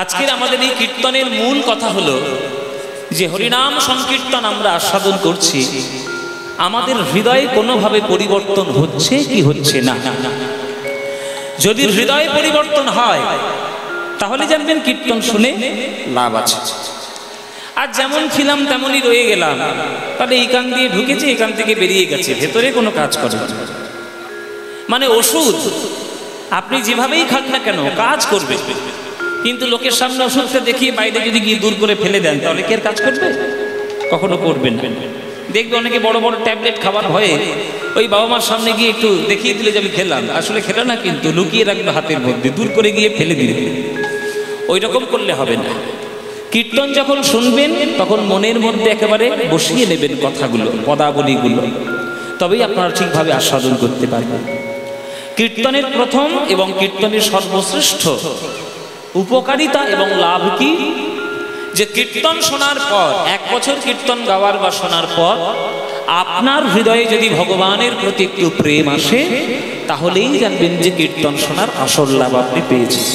আজকের আমাদের এই কীর্তনের মূল কথা হলো যে হরিনাম সংকীর্তন আমরা আস্বাদন করছি, আমাদের হৃদয়ে কোনোভাবে পরিবর্তন হচ্ছে কি হচ্ছে না। যদি হৃদয়ে পরিবর্তন হয় তাহলে জানবেন কীর্তন শুনে লাভ আছে। আর যেমন ছিলাম তেমনই রয়ে গেলাম, তাহলে এই কান দিয়ে ঢুকেছে এই কান থেকে বেরিয়ে গেছে, ভেতরে কোনো কাজ করে না। মানে ওষুধ আপনি যেভাবেই খান না কেন কাজ করবে, কিন্তু লোকের সামনে ওষুধটা দেখিয়ে বাইরে যদি গিয়ে দূর করে ফেলে দেন তাহলে কে কাজ করবে? কখনো করবেন না। দেখবে অনেকে বড় বড় ট্যাবলেট খাবার ভয়ে ওই বাবা মার সামনে গিয়ে একটু দেখিয়ে দিলে যে আমি খেলাম, আসলে খেলো না, কিন্তু লুকিয়ে রাখলো হাতের মধ্যে, দূর করে গিয়ে ফেলে দিলে। ওই রকম করলে হবে না। কীর্তন যখন শুনবেন তখন মনের মধ্যে একেবারে বসিয়ে নেবেন কথাগুলো, পদাবলীগুলো, তবেই আপনারা ঠিকভাবে আস্বাদন করতে পারবেন। কীর্তনের প্রথম এবং কীর্তনের সর্বশ্রেষ্ঠ উপকারিতা এবং লাভ কি, যে কীর্তন শোনার পর 1 বছর কীর্তন গাওয়ার বা শোনার পর আপনার হৃদয়ে যদি ভগবানের প্রতি একটু প্রেম আসে তাহলেই জানবেন যে কীর্তন শোনার আসল লাভ আপনি পেয়েছেন।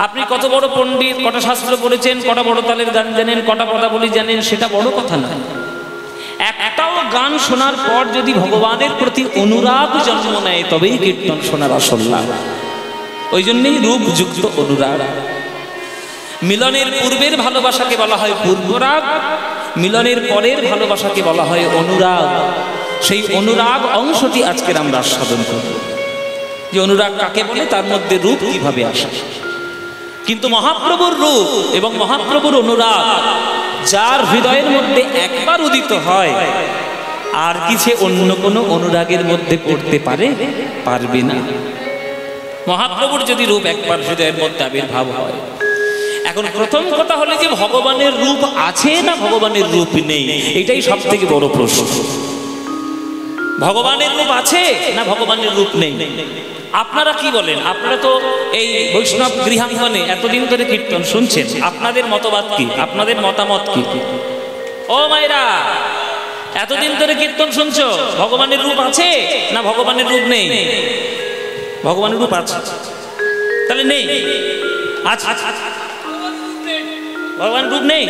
আপনি কত বড় পণ্ডিত, কটা শাস্ত্র পড়েছেন, কটা বড় তালের গান জানেন, কটা পদাবলী জানেন, সেটা বড় কথা না। একটাও গান শোনার পর যদি ভগবানের প্রতি অনুরাগ জন্ম নেয় তবেই কীর্তন শোনার আসল লাভ। ওই জন্যই রূপযুক্ত অনুরাগ। মিলনের পূর্বের ভালোবাসাকে বলা হয় পূর্বরাগ, মিলনের পরের ভালোবাসাকে বলা হয় অনুরাগ। সেই অনুরাগ অংশটি আজকের আমরা আস্বাদন করব, যে অনুরাগ কাকে বলে, তার মধ্যে রূপ কিভাবে আসে। কিন্তু মহাপ্রভুর রূপ এবং মহাপ্রভুর অনুরাগ যার হৃদয়ের মধ্যে একবার উদিত হয় আর কি সে অন্য কোনো অনুরাগের মধ্যে পড়তে পারবে না। মহাপ্রভুর যদি রূপ একবার হৃদয়ের মধ্যে আবির্ভাব হয়। এখন প্রথম কথা হলো যে ভগবানের রূপ আছে না ভগবানের রূপ নেই, এটাই সব থেকে বড় প্রশ্ন। ভগবানের রূপ আছে না ভগবানের রূপ নেই? আপনারা কি বলেন? আপনারা তো এই বৈষ্ণব গৃহাঙ্গনে এতদিন ধরে কীর্তন শুনছেন, আপনাদের মতবাদ কি, আপনাদের মতামত কি? ও মায়েরা, এতদিন ধরে কীর্তন শুনছো, ভগবানের রূপ আছে না ভগবানের রূপ নেই? ভগবানের রূপ আছে, তাহলে নেই? আচ্ছা, ভগবান রূপ নেই।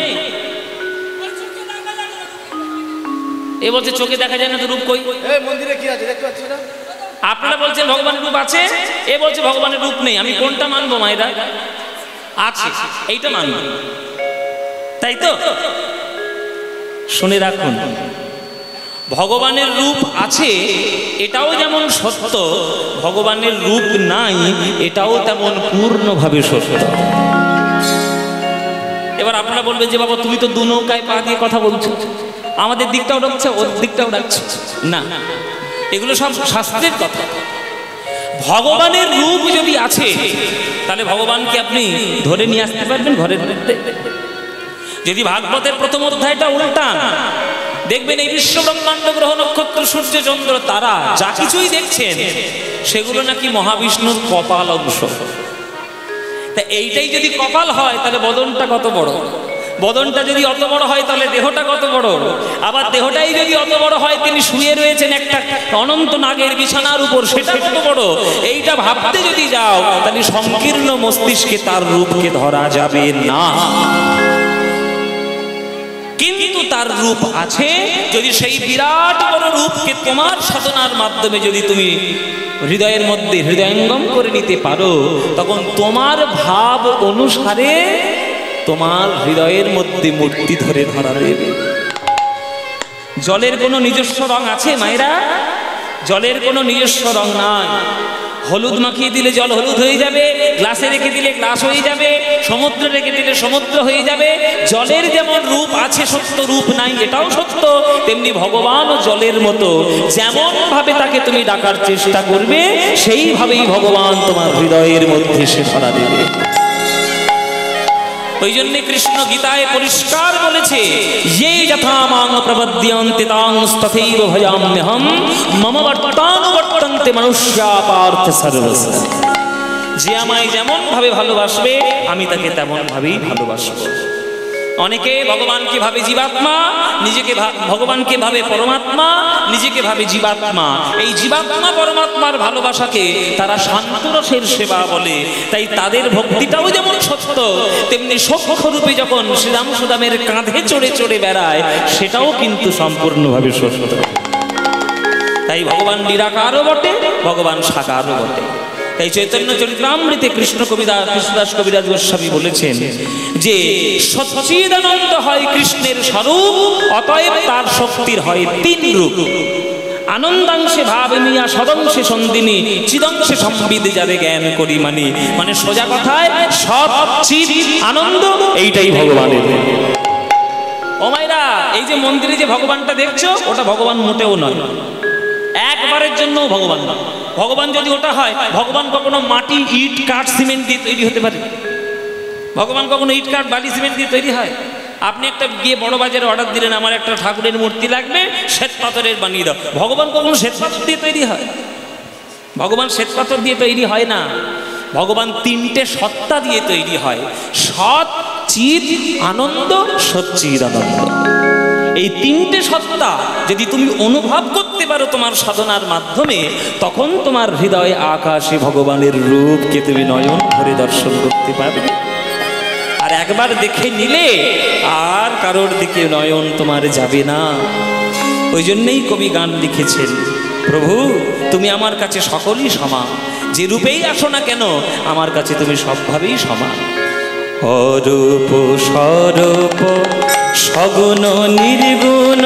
এ বলছে চোখে দেখা যায় না তো রূপ কই? মন্দিরে কি আছে দেখতে পাচ্ছি না। আপনারা বলছেন ভগবানের রূপ আছে, এ বলছে ভগবানের রূপ নেই। আমি কোনটা মানবো মায়েরা? আছে, এইটা মানবো, তাই তো? শুনে রাখুন, ভগবানের রূপ আছে এটাও যেমন সত্য, ভগবানের রূপ নাই এটাও তেমন পূর্ণভাবে সত্য। এবার আপনারা বলবেন যে বাবা তুমি তো দু নৌকায় পা দিয়ে কথা বলছো, আমাদের দিকটাও ডাকছে ওর দিকটাও ডাকছে। না, এগুলো সব শাস্ত্রের কথা। ভগবানের রূপ যদি আছে তাহলে ভগবানকে আপনি ধরে নিয়ে আসতে পারবেন ঘরের মধ্যে? যদি ভাগবতের প্রথম অধ্যায়টা উল্টান, দেখবেন এই বিশ্ব ব্রহ্মাণ্ড গ্রহ নক্ষত্র সূর্য চন্দ্র তারা যা কিছুই দেখছেন সেগুলো নাকি মহাবিষ্ণুর কপাল অংশ। তা এইটাই যদি কপাল হয় তাহলে বদনটা কত বড়, বদনটা যদি অত বড় হয় তাহলে দেহটা কত বড়, আবার দেহটাই যদি অত বড় হয় তিনি শুয়ে রয়েছেন একটা অনন্ত নাগের বিছানার উপর, সেটা কত বড়। এইটা ভাবতে যদি যাও তাহলে সংকীর্ণ মস্তিষ্কে তার রূপকে ধরা যাবে না। কিন্তু তার রূপ আছে, যদি সেই বিরাট বড় রূপকে তোমার সাধনার মাধ্যমে যদি তুমি হৃদয়ের মধ্যে হৃদয়ঙ্গম করে নিতে পারো, তখন তোমার ভাব অনুসারে তোমার হৃদয়ের মধ্যে মূর্তি ধরে ধরা দেবে। জলের কোনো নিজস্ব রং আছে মায়েরা? জলের কোনো নিজস্ব রং নাই। হলুদ মাখিয়ে দিলে জল হলুদ হয়ে যাবে, গ্লাসে রেখে দিলে গ্লাস হয়ে যাবে, সমুদ্রে রেখে দিলে সমুদ্র হয়ে যাবে। জলের যেমন রূপ আছে সত্য, রূপ নাই এটাও সত্য, তেমনি ভগবানও জলের মতো। যেমন ভাবে তাকে তুমি ডাকার চেষ্টা করবে সেইভাবেই ভগবান তোমার হৃদয়ের মধ্যে সে ধরা দেবে। ওই জন্য কৃষ্ণ গীতায় পরিষ্কার বলেছে, ये यथा मां प्रपद्यन्ते तांस्तथैव भजाम्यहं मम वर्तानुवर्तन्ते मनुष्या पार्थ सर्वस्य। যে আমায় যেমন ভাবে ভালোবাসবে আমি তাকে তেমন ভাবেই ভালোবাসবো। অনেকে ভগবানকে ভাবে জীবাত্মা, নিজেকে ভগবানকে ভাবে পরমাত্মা, নিজেকে ভাবে জীবাত্মা। এই জীবাত্মা পরমাত্মার ভালোবাসাকে তারা শান্তরসের সেবা বলে। তাই তাদের ভক্তিটাও যেমন সত্য তেমনি সূক্ষ্মরূপে যখন শ্রীরাম সুদামের কাঁধে চড়ে চড়ে বেড়ায়, সেটাও কিন্তু সম্পূর্ণভাবে সত্য। তাই ভগবান নিরাকারও বটে, ভগবান সাকারও বটে। তাই চৈতন্য চরিতামৃতে কৃষ্ণদাস কবিরাজ গোস্বামী বলেছেন যে সচ্চিদানন্দ হয় কৃষ্ণের স্বরূপ, অতএব তার শক্তির হয় তিন রূপ। আনন্দাংশে ভাবিনিয়া সদংশে সন্দিনী চিদংশে সম্বিদে যাবে জ্ঞান করি মানি। মানে সোজা কথায় সৎ চিৎ আনন্দ এইটাই ভগবানের। ও মায়েরা, এই যে মন্দিরে যে ভগবানটা দেখছো, ওটা ভগবান মোটেও নয়, একবারের জন্য ভগবান নয়। ভগবান যদি ওটা হয়, ভগবান কখনো মাটি ইট কাঠ সিমেন্ট দিয়ে তৈরি হতে পারে? ভগবান কখনো ইট কাঠ বালি সিমেন্ট দিয়ে তৈরি হয়? আপনি একটা গিয়ে বড় বাজারে অর্ডার দিলেন, আমার একটা ঠাকুরের মূর্তি লাগবে, শ্বেত পাথরের বানিয়ে দাও। ভগবান কখনো শ্বেত পাথর দিয়ে তৈরি হয়? ভগবান শ্বেত পাথর দিয়ে তৈরি হয় না। ভগবান তিনটে সত্তা দিয়ে তৈরি হয়, সৎ চিৎ আনন্দ, সচ্চিদানন্দ। এই তিনটে সত্তা যদি তুমি অনুভব করতে পারো তোমার সাধনার মাধ্যমে, তখন তোমার হৃদয় আকাশে ভগবানের রূপকে তুমি নয়ন ধরে দর্শন করতে পারবে। আর একবার দেখে নিলে আর কারোর দিকে নয়ন তোমার যাবে না। ওই জন্যই কবি গান লিখেছেন, প্রভু তুমি আমার কাছে সকলই সমান, যে রূপেই আসো না কেন আমার কাছে তুমি সবভাবেই সমান। অরূপ স্বরূপ সগুণ নির্গুণ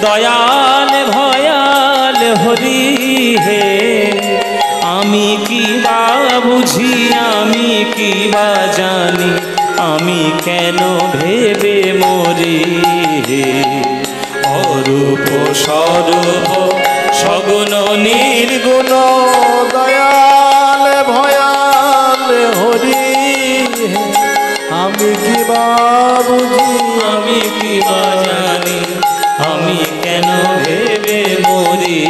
দয়াল ভয়াল হরি হে, আমি কি বা বুঝি আমি কি বা জানি, আমি কেন ভেবে মরি হে। অরূপ স্বরূপ সগুণ নির্গুণ দয়াল ভয়াল হরি হে, আমি কি বা বুঝি আমি কি বা জানি, আমি কেন ভেবে মরি।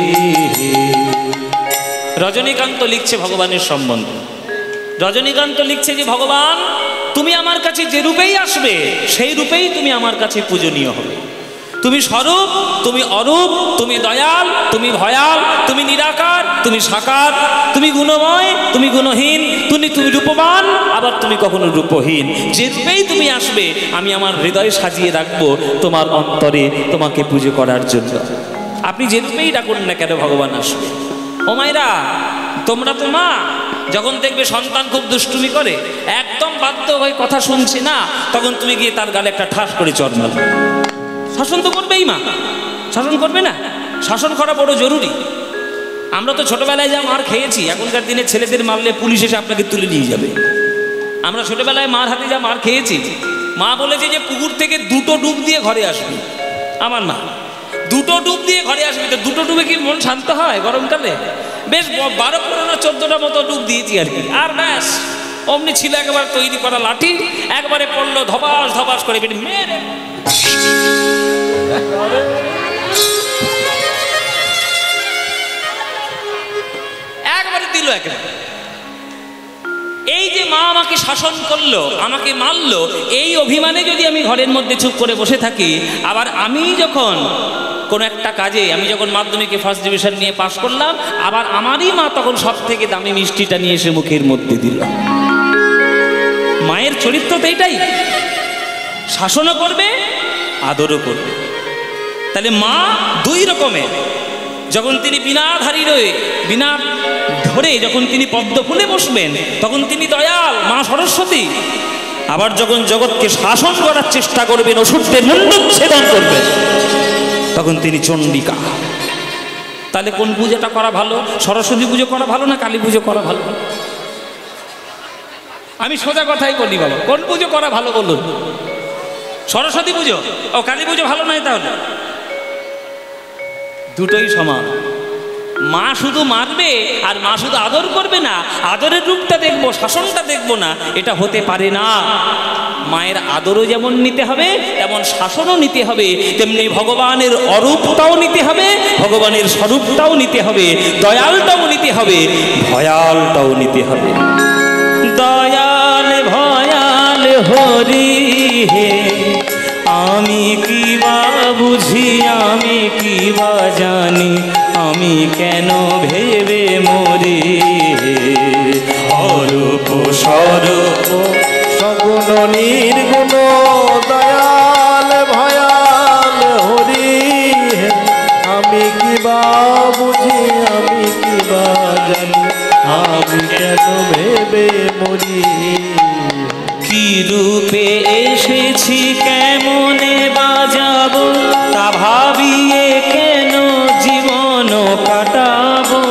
রজনীকান্ত লিখছে ভগবানের সম্বন্ধে। রজনীকান্ত লিখছে যে ভগবান তুমি আমার কাছে যে রূপেই আসবে, সেই রূপেই তুমি আমার কাছে পূজনীয় হবে। তুমি স্বরূপ, তুমি অরূপ, তুমি দয়াল, তুমি ভয়াল, তুমি নিরাকার, তুমি সাকার, তুমি গুণময়, তুমি গুণহীন, তুমি রূপবান, আবার তুমি কখনো রূপহীন। যে রূপেই তুমি আসবে, আমি আমার হৃদয়ে সাজিয়ে রাখবো তোমার অন্তরে তোমাকে পুজো করার জন্য। আপনি যে রূপেই ডাকুন না কেন ভগবান আসবে। ও মায়েরা, তোমরা তো মা, যখন দেখবে সন্তান খুব দুষ্টুমি করে, একদম বাধ্য হয়ে কথা শুনছে না, তখন তুমি গিয়ে তার গালে একটা ঠাস করে চড় মারো। শাসন তো করবেই মা, শাসন করবে না? শাসন করা বড় জরুরি। আমরা তো ছোটবেলায় যা মার খেয়েছি, এখনকার দিনে ছেলেদের মারলে পুলিশ এসে আপনাকে তুলে নিয়ে যাবে। আমরা ছোটবেলায় মার হাতে যা মার খেয়েছি, মা বলেছে যে পুকুর থেকে 2টো ডুব দিয়ে ঘরে আসবি। আমার মা 2টো ডুব দিয়ে ঘরে আসবি। তো 2টো ডুবে কি মন শান্ত হয় গরমকালে? বেশ 12-15-14টা মতো ডুব দিয়েছি আর কি। আর ব্যাস অমনি ছিল একবার তৈরি করা লাঠি, একবারে পড়লো ধপাস ধপাস করে মেরে একবারে দিল একেবারে। এই যে মা আমাকে শাসন করলো, আমাকে মারলো, এই অভিমানে যদি আমি ঘরের মধ্যে চুপ করে বসে থাকি, আবার আমি যখন কোনো একটা কাজে, আমি যখন মাধ্যমিকে ফার্স্ট ডিভিশন নিয়ে পাশ করলাম, আবার আমারই মা তখন সব থেকে দামি মিষ্টিটা নিয়ে এসে মুখের মধ্যে দিল। মায়ের চরিত্র তো এটাই, শাসনও করবে আদরও করবে। তাহলে মা 2 রকমের। যখন তিনি বিনাধারী রয়ে বিনা ধরে যখন তিনি পদ্ম ফুলে বসবেন, তখন তিনি দয়াল মা সরস্বতী। আবার যখন জগৎকে শাসন করার চেষ্টা করবেন, অসুরদের মুণ্ডচ্ছেদন করবেন, তখন তিনি চণ্ডিকা। তাহলে কোন পূজাটা করা ভালো? সরস্বতী পুজো করা ভালো না কালী পুজো করা ভালো? আমি সোজা কথাই বলি বাবা, কোন পুজো করা ভালো বলুন? সরস্বতী পুজো ও কালী পুজো ভালো নয়? তাহলে দুটোই সমান। মা শুধু মারবে আর মা শুধু আদর করবে না, আদরের রূপটা দেখবো, শাসনটা দেখবো না, এটা হতে পারে না। মায়ের আদরও যেমন নিতে হবে, তেমন শাসনও নিতে হবে। তেমনি ভগবানের অরূপটাও নিতে হবে, ভগবানের স্বরূপটাও নিতে হবে, দয়ালটাও নিতে হবে, ভয়ালটাও নিতে হবে। দয়াল ভয়াল হরি হে, আমি কি বা বুঝি আমি কি বা জানি, আমি কেন ভেবে মরি হে। অরূপ স্বরূপ সগুণ নির্গুণ দয়াল ভয়াল হরি হে আমি কি বা বুঝি আমি কি বা জানি আমি কেন ভেবে মরি কি রূপে এসেছি কেমনে বাজাবো তা ভাবিয়ে কেন জীবন কাটাবো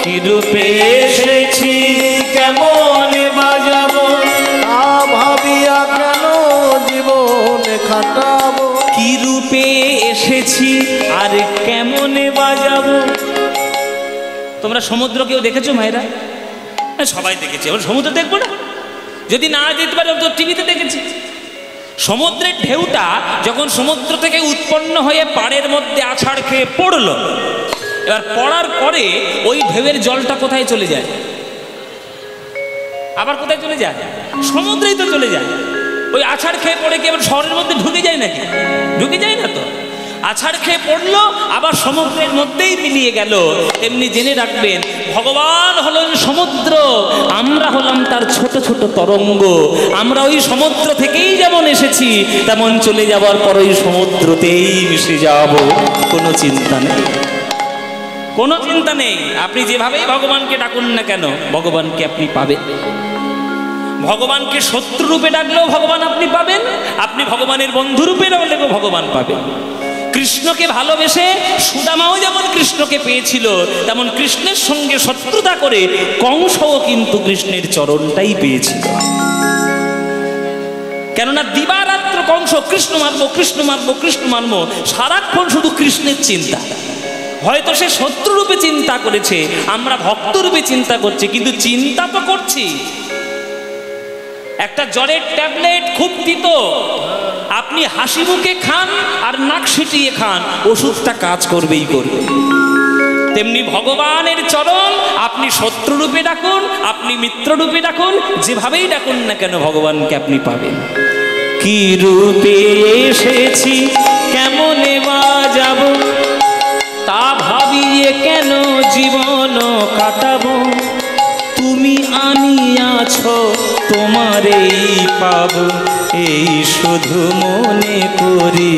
কি রূপে এসেছি কেমনে বাজাবো তা ভাবিয়া কেন জীবন খাটাবো কি রূপে এসেছি আর কেমনে বাজাবো। তোমরা সমুদ্র কেউ দেখেছো ভাইরা? সবাই দেখেছে, এবার সমুদ্র দেখবো না? যদি না যেতে পারে তো টিভিতে দেখেছি। সমুদ্রের ঢেউটা যখন সমুদ্র থেকে উৎপন্ন হয়ে পাড়ের মধ্যে আছাড় খেয়ে পড়লো, এবার পড়ার পরে ওই ঢেউয়ের জলটা কোথায় চলে যায়? আবার কোথায় চলে যায়? সমুদ্রেই তো চলে যায়। ওই আছাড় খেয়ে পড়ে কি এবার শহরের মধ্যে ঢুকে যায় নাকি? ঢুকে যায় না তো। আছাড় খেয়ে পড়লো আবার সমুদ্রের মধ্যেই মিলিয়ে গেল। এমনি জেনে রাখবেন, ভগবান হলেন সমুদ্র, আমরা হলাম তার ছোট ছোট তরঙ্গ। আমরা ওই সমুদ্র থেকেই যেমন এসেছি তেমন চলে যাবার পর ওই সমুদ্রতেই মিশে যাব, কোনো চিন্তা নেই, কোনো চিন্তা নেই। আপনি যেভাবেই ভগবানকে ডাকুন না কেন ভগবানকে আপনি পাবেন। ভগবানকে শত্রু রূপে ডাকলেও ভগবান আপনি পাবেন, আপনি ভগবানের বন্ধু রূপে ডাকলেও ভগবান পাবেন। কৃষ্ণকে ভালোবেসে সুদামাও যেমন কৃষ্ণকে পেয়েছিল, তেমন কৃষ্ণের সঙ্গে শত্রুতা করে কংসও কিন্তু কৃষ্ণের চরণটাই পেয়েছিল। কেননা দিবারাত্র কংস কৃষ্ণ মারবো কৃষ্ণ মারবো কৃষ্ণ মারবো, সারাক্ষণ শুধু কৃষ্ণের চিন্তা। হয়তো সে শত্রু রূপে চিন্তা করেছে, আমরা ভক্ত রূপে চিন্তা করছি, কিন্তু চিন্তা তো করছি। একটা জ্বরের ট্যাবলেট খুব তিতো, আপনি হাসি মুখে খান আর নাক সিটিয়ে খান, ওষুধটা কাজ করবেই করবে। তেমনি ভগবানের চরণ আপনি শত্রু রূপে ডাকুন, আপনি মিত্র রূপে ডাকুন, যেভাবেই ডাকুন না কেন ভগবানকে আপনি পাবেন। কি রূপে এসেছি কেমনে বাজাবো তা ভাবিয়ে কেন জীবন কাটাবো। তুমি আনিয়াছ তোমারেই পাবো এই শুধু মনে করি।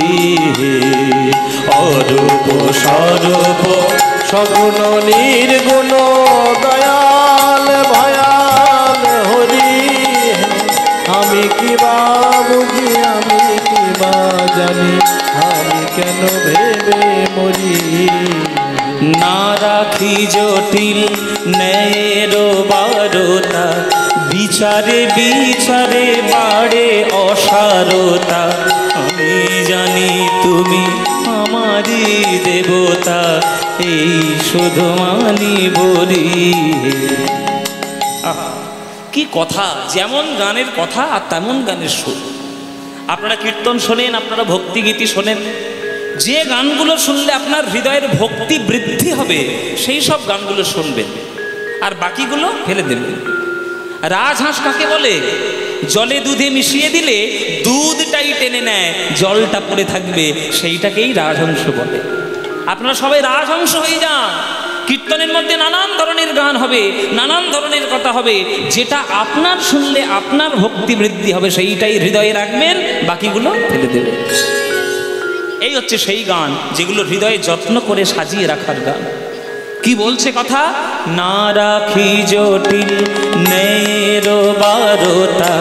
অরূপ স্বরূপ সগুণ নির্গুণ দয়াল ভয়াল হরি আমি কি বা বুঝি আমি কি বা জানি আমি কেন ভেবে মরি। না রাখি জটিল ন্যায়ের বারতা, বিচারে বিচারে বাড়ে অসারতা। আমি জানি তুমি আমারই দেবতা এই শুধু মানি বলি। কি কথা, যেমন গানের কথা আর তেমন গানের সুর। আপনারা কীর্তন শোনেন, আপনারা ভক্তিগীতি শোনেন, যে গানগুলো শুনলে আপনার হৃদয়ের ভক্তি বৃদ্ধি হবে সেই সব গানগুলো শুনবেন, আর বাকিগুলো ফেলে দেবেন। রাজহাঁস কাকে বলে? জলে দুধে মিশিয়ে দিলে দুধটাই টেনে নেয়, জলটা পড়ে থাকবে, সেইটাকেই রাজহংস বলে। আপনারা সবাই রাজহংস হয়ে যান। কীর্তনের মধ্যে নানান ধরনের গান হবে, নানান ধরনের কথা হবে, যেটা আপনার শুনলে আপনার ভক্তি বৃদ্ধি হবে সেইটাই হৃদয়ে রাখবেন, বাকিগুলো ফেলে দেবেন। এই হচ্ছে সেই গান যেগুলো হৃদয়ে যত্ন করে সাজিয়ে রাখার গান। কি বলছে কথা? না রাখি জটিল ন্যায়ের বারতা,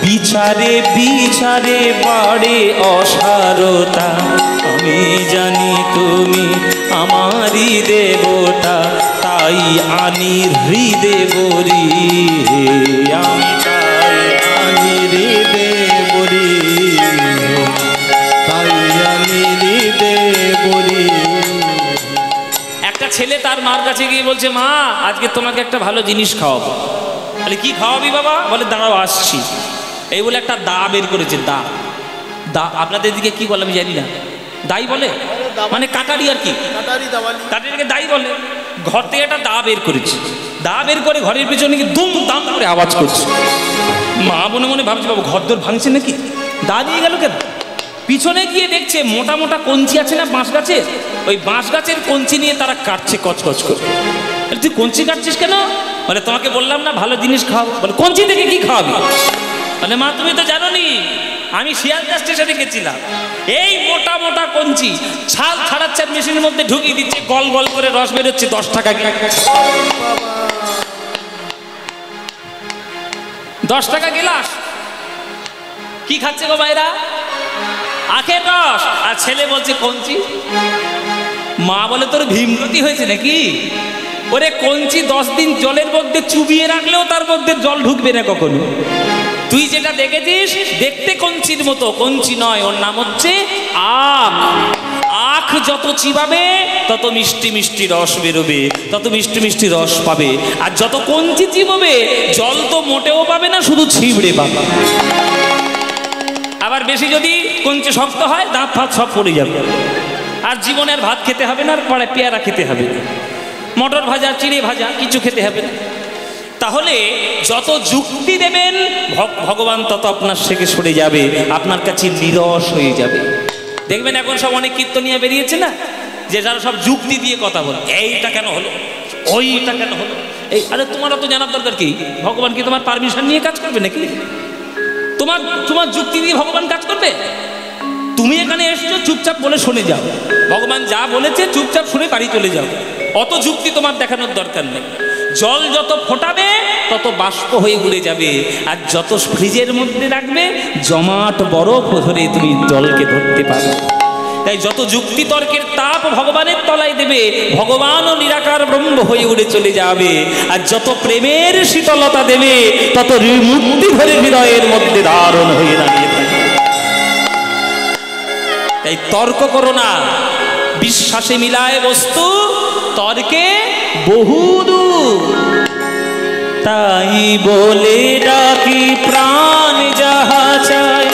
বিচারে বিচারে বাড়ে অসারতা। আমি জানি তুমি আমারই দেবতা, তাই আনি হৃদে বলি। আমি তাই আনি হৃদে বলি, তাই আমি হৃদে বলি। একটা ছেলে তার মার কাছে গিয়ে বলছে, মা আজকে তোমাকে একটা ভালো জিনিস খাওয়াবো। বলে কি খাওয়াবি বাবা? বলে দাঁড়াও আসছি। এই বলে একটা দা বের করেছে। দা, দা আপনাদের দিকে কি বলে আমি জানি না, দাই বলে মানে কাটারি আর কি, কাটারিকে দাই বলে। ঘর থেকে একটা দা বের করেছে, দা বের করে ঘরের পিছনে কি দুম দাম করে আওয়াজ করছে। মা মনে মনে ভাবছে বাবু ঘর দোর ভাঙছে নাকি, দা দিয়ে গেল কেন? পিছনে গিয়ে দেখছে মোটা মোটা কঞ্চি আছে না বাঁশ গাছে, ওই বাঁশ গাছের কঞ্চি নিয়ে তারা কাটছে কচকচ করে। তুই কঞ্চি কাটছিস কেন? বলে তোমাকে বললাম না ভালো জিনিস খাওয়াবো। বলে কঞ্চি থেকে কি খাওয়াবি? বলে মা তুমি তো জানোনি, আমি শিয়ালদা স্টেশনে গেছিলাম, এই মোটা মোটা কঞ্চি ছাল ছাড়াচ্ছে মেশিনের মধ্যে ঢুকিয়ে দিচ্ছে, গল গল করে রস বেরোচ্ছে, 10 টাকা 10 টাকা গেলাস। কি খাচ্ছে গো ভাইরা? আখের রস। আর ছেলে বলছে কঞ্চি। মা বলে তোর ভীমরতি হয়েছে নাকি? ওরে কঞ্চি 10 দিন জলের মধ্যে চুবিয়ে রাখলেও তার মধ্যে জল ঢুকবে না কখনো। তুই যেটা দেখেছিস দেখতে কঞ্চির মতো, কঞ্চি নয়, ওর নাম হচ্ছে আখ। আখ যত চিবাবে তত মিষ্টি মিষ্টি রস বেরোবে, তত মিষ্টি মিষ্টি রস পাবে। আর যত কঞ্চি চিবাবে জল তো মোটেও পাবে না, শুধু ছিবড়ে পাবে। আবার বেশি যদি কঞ্চি শক্ত হয় দাঁত ফাঁত সব পড়ে যাবে, আর জীবনের ভাত খেতে হবে না, আর পরে পেয়ারা খেতে হবে, মটর ভাজা চিড়ে ভাজা কিছু খেতে হবে না। তাহলে যত যুক্তি দেবেন ভগবান তত আপনার থেকে সরে যাবে, আপনার কাছে নিরস হয়ে যাবে। দেখবেন এখন সব অনেক কীর্তনিয়া বেরিয়েছে না, যে যারা সব যুক্তি দিয়ে কথা বলে, এইটা কেন হলো, ওইটা কেন হলো, এই আরে তোমার তো জানার দরকার কি? ভগবান কি তোমার পারমিশন নিয়ে কাজ করবে নাকি? তোমার যুক্তি দিয়ে ভগবান কাজ করবে? তুমি এখানে এসছো চুপচাপ বলে শুনে যাও, ভগবান যা বলেছে চুপচাপ শুনে বাড়ি চলে যাও, অত যুক্তি তোমার দেখানোর দরকার নেই। জল যত ফোটাবে তত বাষ্প হয়ে উড়ে যাবে, আর যত ফ্রিজের মধ্যে রাখবে জমাট বরফ ধরে তুমি জলকে ধরতে পারবে। তাই যত যুক্তি তর্কের তাপ ভগবানের তলায় দেবে, ভগবানও নিরাকার ব্রহ্ম হয়ে উড়ে চলে যাবে। আর যত প্রেমের শীতলতা দেবে তত মুক্তি ধরে হৃদয়ের মধ্যে ধারণ হয়ে দাঁড়িয়ে থাকবে। তাই তর্ক করো না, বিশ্বাসে মিলায় বস্তু, তর্কে বহুদূর। তাই বলে ডাকি প্রাণ যাহা চায়,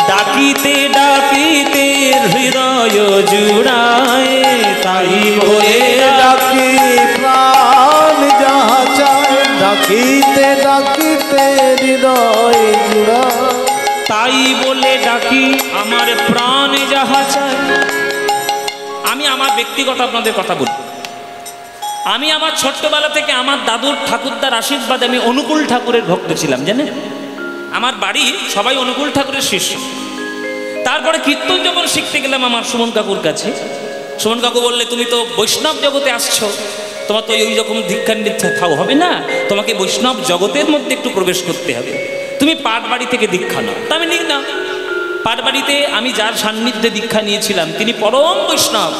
ডাকিতে ডাকিতে হৃদয় জুড়ায়। তাই বলে ডাকি প্রাণ যাহা চায়, ডাকিতে ডাকিতে হৃদয় জুড়ায়। তাই বলে ডাকি আমার প্রাণ যাহা চায়। আমি আমার ব্যক্তিগত আপনাদের কথা বলি, আমি আমার ছোট্টবেলা থেকে আমার দাদুর ঠাকুরদার আশীর্বাদে আমি অনুকূল ঠাকুরের ভক্ত ছিলাম, জানেন? আমার বাড়ি সবাই অনুকূল ঠাকুরের শিষ্য। তারপরে কীর্তন যখন শিখতে গেলাম আমার সুমন কাকুর কাছে, সুমন কাকু বললে তুমি তো বৈষ্ণব জগতে আসছো, তোমার তো ওই রকম দীক্ষা নিচ্ছে থাও হবে না, তোমাকে বৈষ্ণব জগতের মধ্যে একটু প্রবেশ করতে হবে, তুমি পাটবাড়ি থেকে দীক্ষা নাও। তা আমি নিক না, পাটবাড়িতে আমি যার সান্নিধ্যে দীক্ষা নিয়েছিলাম তিনি পরম বৈষ্ণব,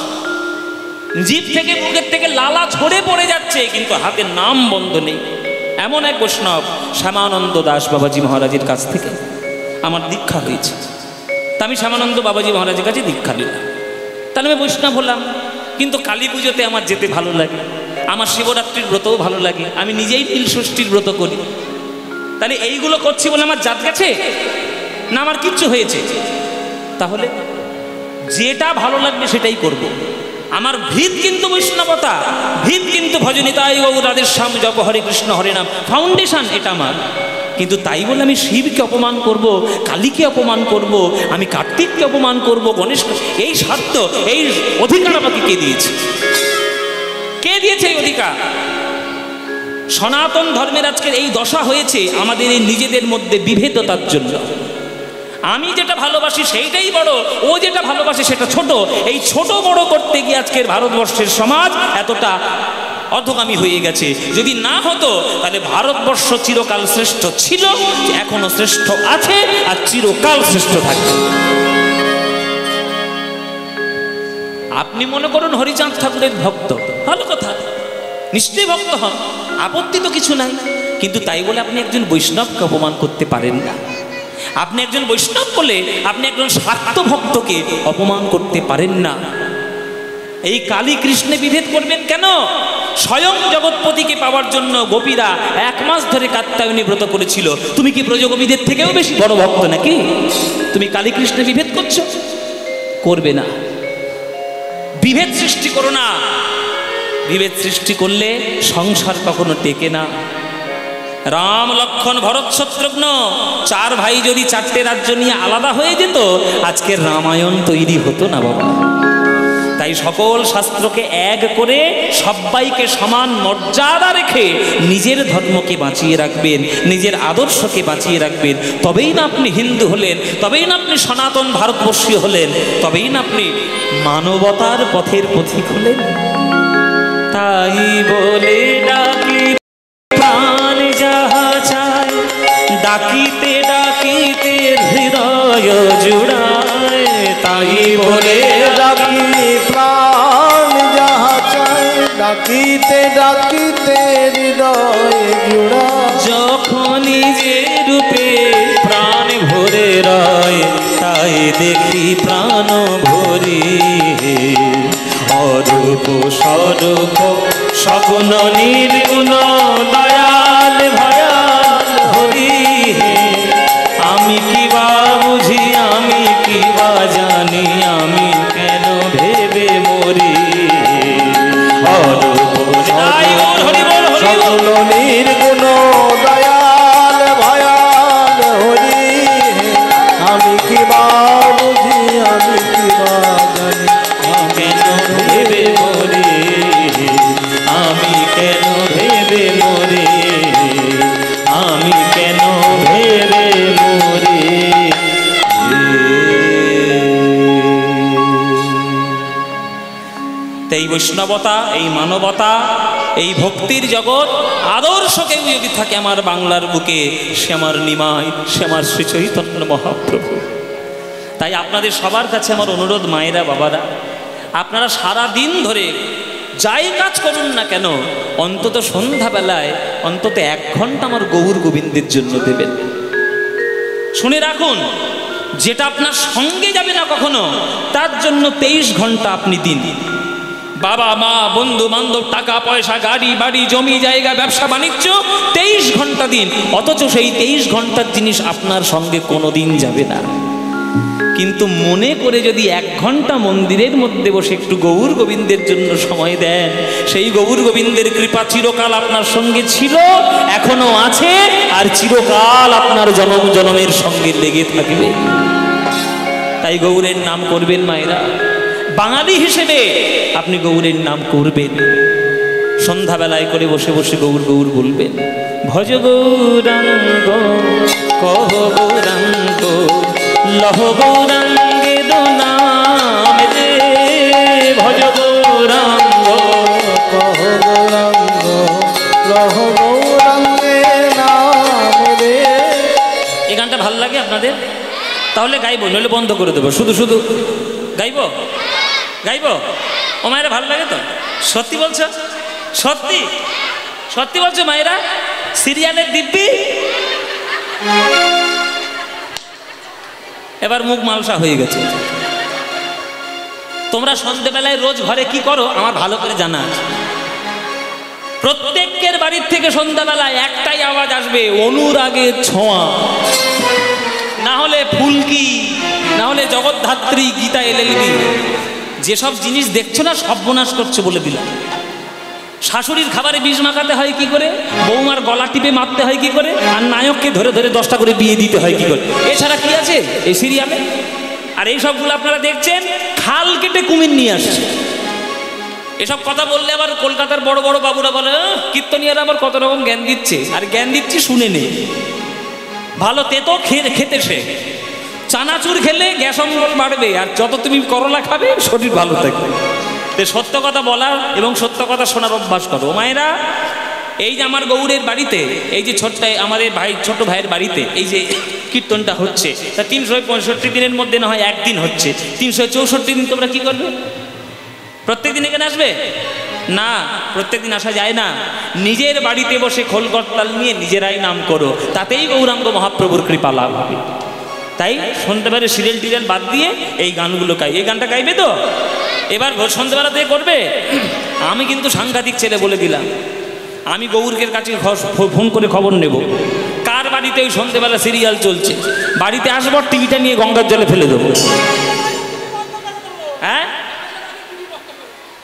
জিভ থেকে মুখের থেকে লালা ঝরে পড়ে যাচ্ছে কিন্তু হাতে নাম বন্ধ নেই, এমন এক বৈষ্ণব শ্যামানন্দ দাস বাবাজি মহারাজের কাছ থেকে আমার দীক্ষা হয়েছে। তা আমি শ্যামানন্দ বাবাজি মহারাজের কাছে দীক্ষা নিলাম, তাহলে আমি বৈষ্ণব হলাম। কিন্তু কালী পুজোতে আমার যেতে ভালো লাগে, আমার শিবরাত্রির ব্রতও ভালো লাগে, আমি নিজেই নীল ষষ্ঠীর ব্রত করি। তাহলে এইগুলো করছি বলে আমার জাত গেছে না আমার কিচ্ছু হয়েছে? তাহলে যেটা ভালো লাগবে সেটাই করব। আমার ভিত কিন্তু বৈষ্ণবতা, ভিত কিন্তু ভজনিতায় গৌর রাধের শ্যাম জপ হরে কৃষ্ণ হরে নাম, ফাউন্ডেশন এটা আমার। কিন্তু তাই বলে আমি শিবকে অপমান করব, কালীকে অপমান করব, আমি কার্তিককে অপমান করব, গণেশ, এই স্বার্থ এই অধিকার আমাকে কে দিয়েছে? কে দিয়েছে এই অধিকার? সনাতন ধর্মের আজকের এই দশা হয়েছে আমাদের এই নিজেদের মধ্যে বিভেদতার জন্য। আমি যেটা ভালোবাসি সেইটাই বড়, ও যেটা ভালোবাসে সেটা ছোট। এই ছোট বড় করতে গিয়ে আজকের ভারতবর্ষের সমাজ এতটা অধোগামী হয়ে গেছে। যদি না হতো তাহলে ভারতবর্ষ চিরকাল শ্রেষ্ঠ ছিল, এখনো শ্রেষ্ঠ আছে, আর চিরকাল শ্রেষ্ঠ থাকবে। আপনি মনে করুন হরিচাঁদ ঠাকুরের ভক্ত, ভালো কথা, নিশ্চয়ই ভক্ত হন, আপত্তি তো কিছু নাই। কিন্তু তাই বলে আপনি একজন বৈষ্ণবকে অপমান করতে পারেন না। আপনি একজন বৈষ্ণব বলে আপনি একজন স্বার্থ ভক্তকে অপমান করতে পারেন না। এই কালী কৃষ্ণে বিভেদ করবেন কেন? স্বয়ং জগৎপতিকে পাওয়ার জন্য গোপীরা 1 মাস ধরে কাত্যায়নী ব্রত করেছিল। তুমি কি ব্রজগোপীদের থেকেও বেশি বড় ভক্ত নাকি? তুমি কালী কৃষ্ণে বিভেদ করছো? করবে না, বিভেদ সৃষ্টি করো না। বিভেদ সৃষ্টি করলে সংসার কখনো টেকে না। রাম লক্ষ্মণ ভরত শত্রুঘ্ন 4 ভাই যদি 4টে রাজ্য নিয়ে আলাদা হয়ে যেত আজকের রামায়ণ তৈরি হতো না বাবা। তাই সকল শাস্ত্রকে এক করে সবাইকে সমান মর্যাদা রেখে নিজের ধর্মকে বাঁচিয়ে রাখবেন, নিজের আদর্শকে বাঁচিয়ে রাখবেন। তবেই না আপনি হিন্দু হলেন, তবেই না আপনি সনাতন ভারতবর্ষীয় হলেন, তবেই না আপনি মানবতার পথের পথিক হলেন। তাই বলে ডাকি প্রাণ যাহা চায়, ডাকিতে ডাকিতে হৃদয় জুড়ায়। তাই বলে ডাকি প্রাণ যাহা চায়, ডাকিতে ডাকিতে হৃদয় জুড়ায়। যখনই যে রূপে প্রাণ ভরে রয়, তাই দেখি প্রাণ ভরি। অরূপ স্বরূপ সগুণ নির্গুণ দয়াল ভয়াল হরি। আমি কি বা বুঝি, আমি কি বা জানি, আমি কেন ভেবে মরি। অরূপ সগুণ নির্গুণ দয়াল ভয়াল হরি। আমি কি বা বুঝি, আমি কি বা জানি, কেন ভেবে মরি, আমি কেন ভেবে মরি, আমি কেন ভেবে মরি। এই বৈষ্ণবতা, এই মানবতা, এই ভক্তির জগৎ আদর্শ কেউ যদি থাকে আমার বাংলার বুকে, সে আমার নিমাই, সে আমার শ্রী চৈতন্য মহাপ্রভু। তাই আপনাদের সবার কাছে আমার অনুরোধ, মায়েরা বাবারা, আপনারা সারা দিন ধরে যাই কাজ করুন না কেন, অন্তত সন্ধ্যাবেলায় অন্তত 1 ঘন্টা আমার গৌর গোবিন্দের জন্য দেবেন। শুনে রাখুন, যেটা আপনার সঙ্গে যাবে না কখনো, তার জন্য 23 ঘন্টা আপনি দিন। বাবা মা বন্ধু বান্ধব টাকা পয়সা গাড়ি বাড়ি জমি জায়গা ব্যবসা বাণিজ্য 23 ঘন্টা দিন, অথচ সেই 23 ঘন্টার জিনিস আপনার সঙ্গে কোনোদিন যাবে না। কিন্তু মনে করে যদি 1 ঘন্টা মন্দিরের মধ্যে বসে একটু গৌর গোবিন্দের জন্য সময় দেন, সেই গৌর গোবিন্দের কৃপা চিরকাল আপনার সঙ্গে ছিল, এখনো আছে, আর চিরকাল আপনার জনম জনমের সঙ্গে লেগে থাকবে। তাই গৌরের নাম করবেন মায়েরা, বাঙালি হিসেবে আপনি গৌরের নাম করবেন। সন্ধ্যাবেলায় করে বসে বসে গৌর গৌর বলবেন। ভজ গৌরাঙ্গ কহ গৌরাঙ্গ লহ গৌরাঙ্গের নাম রে। ভজ গৌরাঙ্গ কহ গৌরাঙ্গ লহ গৌরাঙ্গের নাম রে। এই গানটা ভাল লাগে আপনাদের? তাহলে গাইবো, নইলে বন্ধ করে দেবো। শুধু শুধু গাইবো গাইবো? ও মায়েরা ভালো লাগে তো? সত্যি বলছো? সত্যি সত্যি বলছো মায়েরা? সিরিয়ালের দিব্যি এবার মুখ মালসা হয়ে গেছে। তোমরা সন্ধ্যেবেলায় রোজ ঘরে কি করো আমার ভালো করে জানা আছে। প্রত্যেকের বাড়ির থেকে সন্ধ্যাবেলায় একটাই আওয়াজ আসবে, অনুরাগের ছোঁয়া, না হলে ফুলকি, না হলে জগদ্ধাত্রী, গীতা এলএলবি। যেসব জিনিস দেখছো না সর্বনাশ করছে বলে দিলাম। শাশুড়ির খাবারে বিষ মাখাতে হয় কি করে, বৌমার গলা টিপে মারতে হয় কি করে, আর নায়ককে ধরে ধরে 10টা করে বিয়ে দিতে হয় কি করে। এছাড়া কি আছে এই সিরিয়ালে? আর এই সবগুলো আপনারা দেখছেন, খাল কেটে কুমির নিয়ে আসছে। এসব কথা বললে আবার কলকাতার বড় বড় বাবুরা বলে কীর্তনিয়ারা আবার কত রকম জ্ঞান দিচ্ছে। আর জ্ঞান দিচ্ছি শুনে নে, ভালো তেতো খেতে সে। চানাচুর খেলে গ্যাস অম্বল বাড়বে, আর যত তুমি করলা খাবে শরীর ভালো থাকবে। সত্য কথা বলার এবং সত্য কথা শোনার অভ্যাস করো মায়েরা। এই যে আমার গৌরের বাড়িতে, এই যে আমাদের ছোট ভাইয়ের বাড়িতে এই যে কীর্তনটা হচ্ছে, তা 365 দিনের মধ্যে না হয় একদিন হচ্ছে। 364 দিন তোমরা কি করবে? প্রত্যেক দিন এখানে আসবে না, প্রত্যেক দিন আসা যায় না। নিজের বাড়িতে বসে খোল করতাল নিয়ে নিজেরাই নাম করো, তাতেই গৌরাঙ্গ মহাপ্রভুর কৃপা লাভ হবে। তাই সন্ধ্যাবেলা সিরিয়াল টিরিয়াল বাদ দিয়ে এই গানগুলো গাই। এই গানটা গাইবে তো? এবার সন্ধ্যাবেলাতে করবে। আমি কিন্তু সাংঘাতিক ছেলে বলে দিলাম, আমি গৌরকের কাছে ফোন করে খবর নেব কার বাড়িতে ওই সন্ধ্যাবেলা সিরিয়াল চলছে। বাড়িতে আসবো, টিভিটা নিয়ে গঙ্গার জলে ফেলে দেবো। হ্যাঁ,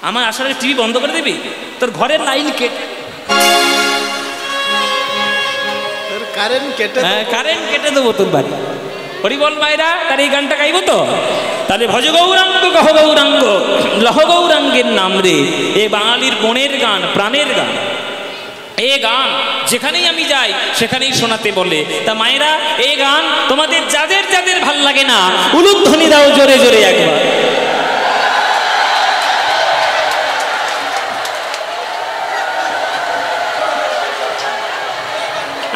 আমার আসলে টিভি বন্ধ করে দিবি? তোর ঘরের লাইন কেটে, কারেন্ট কেটে, কারেন্ট কেটে দেবো তোর বাড়ি। হরি বল মায়েরা, তার এই গানটা গাইব তো? তাহলে ভজ গৌরাঙ্গ কহ গৌরাঙ্গ লহ গৌরাঙ্গের নাম রে, এ বাঙালির মনের গান, প্রাণের গান। এই গান যেখানেই আমি যাই সেখানেই শোনাতে বলে। তা মায়েরা, এই গান তোমাদের যাদের যাদের ভাল লাগে না, উলুধ্বনি দাও জোরে জোরে একবার।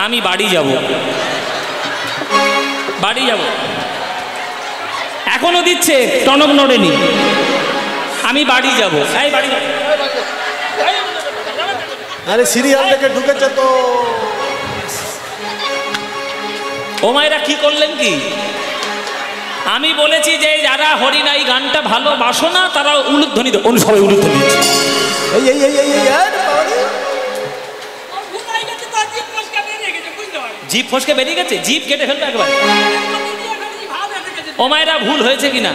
আমি বাড়ি যাব, বাড়ি যাব, এখনো দিচ্ছে, টনক নড়েনি। আমি বাড়ি যাব, এই বাড়ি যাব। আরে সিরিয়াল থেকে ঢুকেছে তো। ও মায়েরা কি করলেন কি? আমি বলেছি যে যারা হরিনাই গানটা ভালোবাসো না তারা উলুধ্বনি দাও। সবাই উলুধ্বনি দিচ্ছে। এই এই এই এই জিভ ফসকে বেরিয়ে গেছে, জিভ কেটে ফেলবে একবার। ও মায়েরা, ভুল হয়েছে কিনা?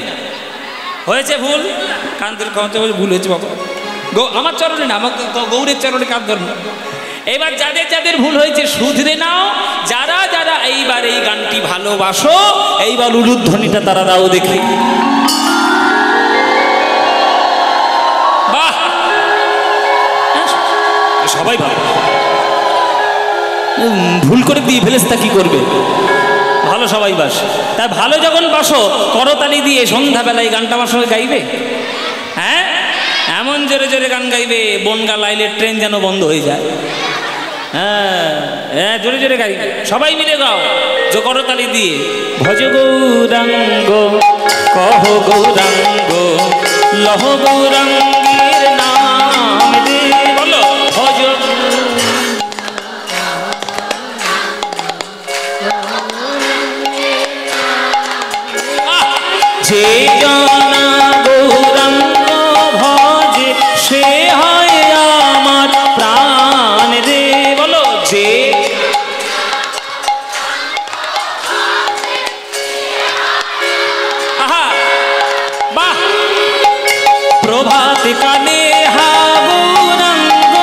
হয়েছে ভুল, কান্দের কমতে ভুল হয়েছে বাবা। আমার চরণে না, আমাকে গৌরের চরণে কাঁদ ধরুন। এবার যাদের যাদের ভুল হয়েছে শুধরে নাও। যারা যারা এইবার এই গানটি ভালোবাসো, এইবার উলুধ্বনিটা তারা দাও দেখি। বাহ, সবাই ভালো। ভুল করে দিয়ে ফেলেস তা কি করবে? ভালো সবাই বাস। তাই ভালো যখন বাসো, করতালি দিয়ে সন্ধ্যাবেলায় গানটা আমার সঙ্গে গাইবে। হ্যাঁ, এমন জোরে জোরে গান গাইবে, বনগা লাইলের ট্রেন যেন বন্ধ হয়ে যায়। হ্যাঁ হ্যাঁ, জোরে জোরে গাইবে, সবাই মিলে গাও যে করতালি দিয়ে। ভজ গৌরাঙ্গ কহ গৌরাঙ্গ লহ গৌরাঙ্গের নাম রে, বলো ভজ। যে জানা গৌরাঙ্গ ভজে সে হয় আমার প্রাণ রে, বলো যে। আহা বাহ, প্রভাত কালে হা গৌরাঙ্গ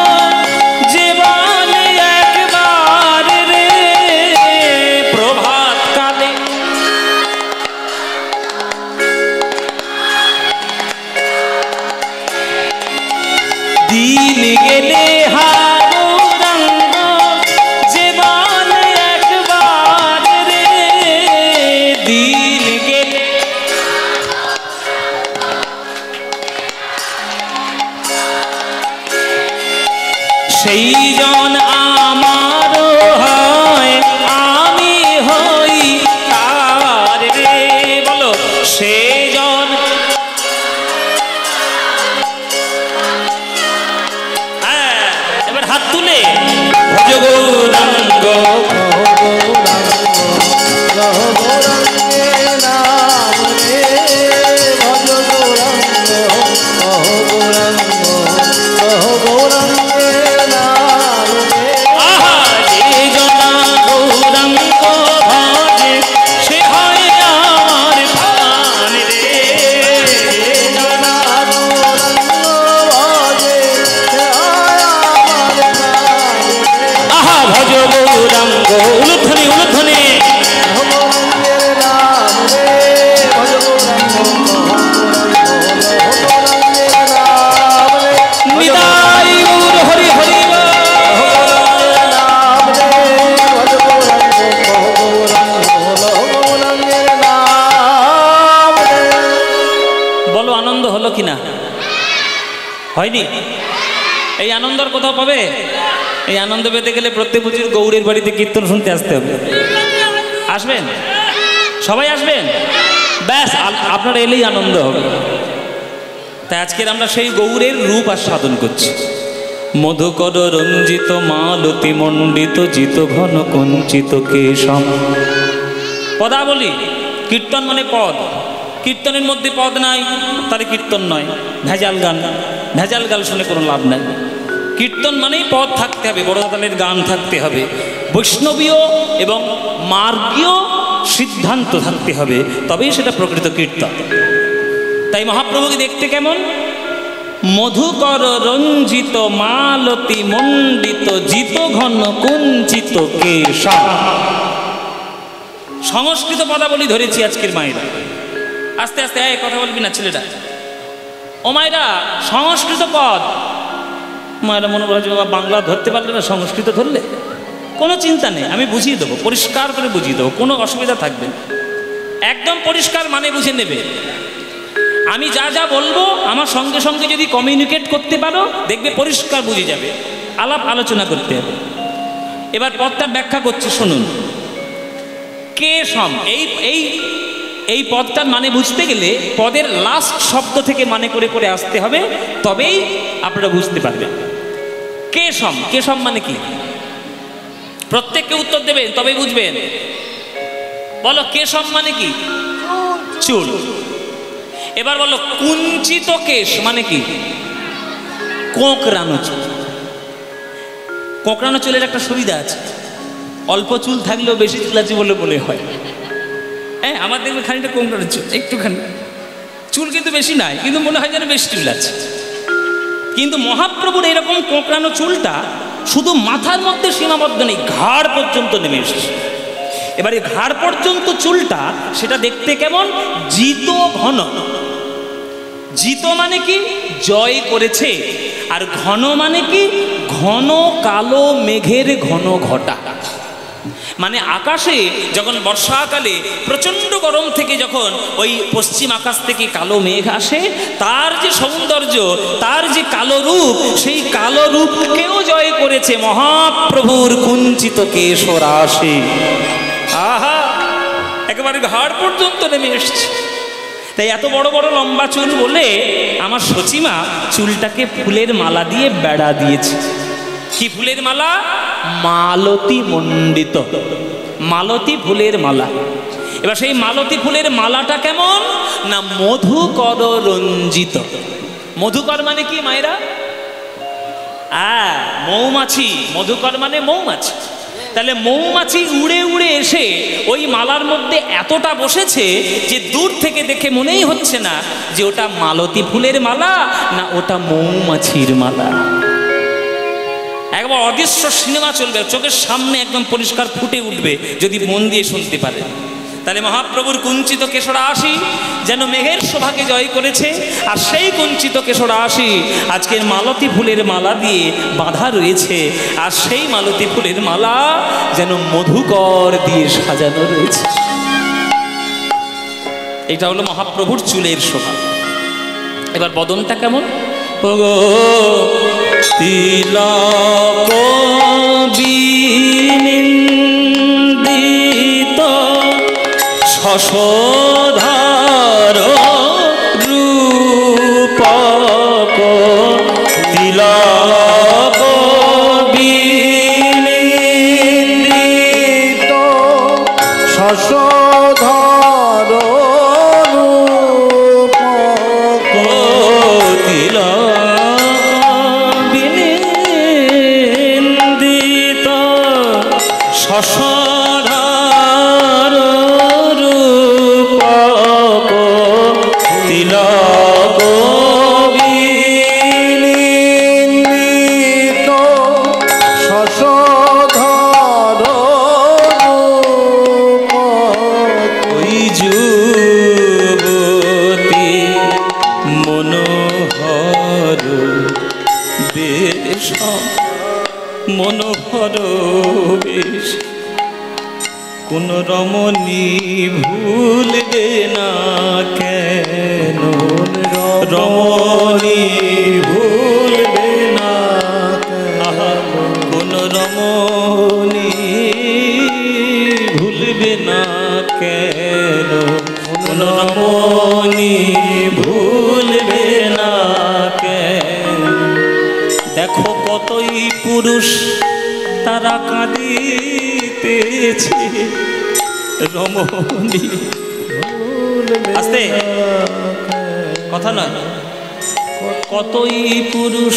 যে বলে একবার রে, প্রভাত কালে দিন গেলে হা গৌরাঙ্গ যে বলে একবার রে, দিন গেলে। সেই জন আমারও হয়, আমি হই তার রে, বলো সেই জন। হ্যাঁ, এবার হাত তুলে ভজ গৌরাঙ্গ আহা, যে জনা গৌরাঙ্গ ভজে সে হয় আমার প্রাণ রে, জনা আহা ভজ গৌরাঙ্গ। উলুধ্বনি উলুধ্বনি। নিতাই গৌর হরি হরি বলো, আনন্দ হলো কিনা? হয়নি? এই আনন্দের কোথাও পাবে? এই আনন্দ পেতে গেলে প্রত্যেক বছর গৌরের বাড়িতে কীর্তন শুনতে আসতে হবে। আসবেন? সবাই আসবেন? ব্যাস, আপনার এলেই আনন্দ হবে। তাই আজকের আমরা সেই গৌরের রূপ আস্বাদন করছি। মধুকর রঞ্জিত মালতি মণ্ডিত জিত ঘন কঞ্চিত কেশম। পদাবলী, কীর্তন মানে পদ। কীর্তনের মধ্যে পদ নাই তাহলে কীর্তন নয়, ভেজাল গান। ভেজাল গান শুনে কোনো লাভ নাই। কীর্তন মানেই পদ থাকতে হবে, বড় তালের গান থাকতে হবে, বৈষ্ণবীয় এবং মার্গীয় সিদ্ধান্ত থাকতে হবে, তবেই সেটা প্রকৃত কীর্তন। তাই মহাপ্রভুকে দেখতে কেমন? মধুকর রঞ্জিত মালতি মণ্ডিত জিত ঘন কুঞ্চিত কেশম। সংস্কৃত পদাবলী ধরেছি আজকের মায়েরা। আস্তে আস্তে কথা বলবি না ছেলেটা। ও মায়েরা, সংস্কৃত পদ। মায়েরা মনে করছে বাবা বাংলা ধরতে পারলে না, সংস্কৃত ধরলে কোনো চিন্তা নেই, আমি বুঝিয়ে দেবো, পরিষ্কার করে বুঝিয়ে দেবো, কোনো অসুবিধা থাকবে না। একদম পরিষ্কার মানে বুঝে নেবে। আমি যা যা বলবো আমার সঙ্গে সঙ্গে যদি কমিউনিকেট করতে পারো দেখবে পরিষ্কার বুঝে যাবে। আলাপ আলোচনা করতে হবে। এবার পদটা ব্যাখ্যা করছি, শুনুন। কে সম, এই পদটার মানে বুঝতে গেলে পদের লাস্ট শব্দ থেকে মানে করে করে আসতে হবে, তবেই আপনারা বুঝতে পারবেন। কে সম মানে কি? প্রত্যেককে উত্তর দেবেন তবেই বুঝবেন। বলো কে সম মানে কি? চুল। এবার বলো কুঞ্চিত কেশ মানে কি? কোঁকড়ানো চুল। কোঁকড়ানো চুলের একটা সুবিধা আছে, অল্প চুল থাকলেও বেশি চুল আছে বলে বলে হয়। হ্যাঁ, আমার দেখবে খানিকটা কোঁকড়ানো চুল, একটুখানি চুল কিন্তু বেশি নাই, কিন্তু মনে হয় যেন বেশি চুল আছে। কিন্তু মহাপ্রভুর এরকম কোঁকড়ানো চুলটা শুধু মাথার মধ্যে সীমাবদ্ধ নেই, ঘাড় পর্যন্ত নেমে এসেছে। এবারে ঘাড় পর্যন্ত চুলটা সেটা দেখতে কেমন? জিত ঘন। জিত মানে কি? জয় করেছে। আর ঘন মানে কি? ঘন কালো মেঘের ঘন ঘটা। মানে আকাশে যখন বর্ষাকালে প্রচণ্ড গরম থেকে যখন ওই পশ্চিম আকাশ থেকে কালো মেঘ আসে, তার যে সৌন্দর্য, তার যে কালো রূপ, সেই কালো রূপকেও জয় করেছে মহাপ্রভুর কুঞ্চিত কেশরাশি। আহা, একেবারে ঘাড় পর্যন্ত নেমে এসছে। তাই এত বড় বড় লম্বা চুল বলে আমার সচিমা চুলটাকে ফুলের মালা দিয়ে বেড়া দিয়েছে। কি ফুলের মালা? মালতী মণ্ডিত, মালতী ফুলের মালা। এবার সেই মালতী ফুলের মালাটা কেমন না? মধুকর রঞ্জিত। মধুকর মানে কি মায়েরা? মৌমাছি। মধুকর মানে মৌমাছি। তাহলে মৌমাছি উড়ে উড়ে এসে ওই মালার মধ্যে এতটা বসেছে যে দূর থেকে দেখে মনেই হচ্ছে না যে ওটা মালতী ফুলের মালা না ওটা মৌমাছির মালা। একবার অদৃশ্য সিনেমা চলবে, চোখের সামনে একদম পরিষ্কার ফুটে উঠবে যদি মন দিয়ে শুনতে পারে। তাহলে মহাপ্রভুর কুঞ্চিত কেশরাশি যেন মেঘের শোভাকে জয় করেছে, আর সেই কুঞ্চিত কেশরাশি আজকের মালতী ফুলের মালা দিয়ে বাঁধা রয়েছে, আর সেই মালতী ফুলের মালা যেন মধুকর দিয়ে সাজানো রয়েছে। এটা হলো মহাপ্রভুর চুলের শোভা। এবার বদনটা কেমন? তিলক বিনিন্দিত শশধর রূপক, তিলক বিনিন্দিত শশধর রূপক, শশধর রূপক, তিলক বিনিন্দিত শশধর রূপক, ওই যুবতী মনোহর বেশ, মনোহর বেশ, কোন রমণী ভুলবে না কেন? রমণী ভুলবে না কোন রমণী ভুলবে না কেন? কোন রমণী ভুলবে না কেন? দেখো কতই পুরুষ তারা কাঁদিতেছে, রমণী। আস্তে কথা নয়, কতই পুরুষ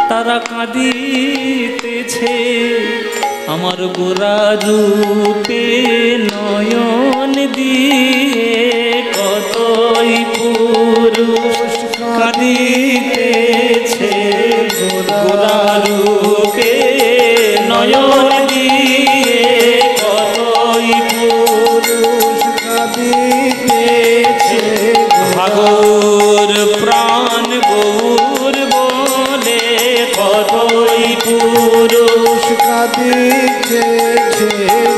তারা কাঁদিতেছে, আমার গোরা রূপে নয়ন দিয়ে। কতই পুরুষ কাঁদিতেছে, গোরা রূপে নয়ন দিয়ে। কতই কাঁদিতেছে ভাগর প্রাণ গৌর বলে কতই পুরুষ কাঁদিতেছে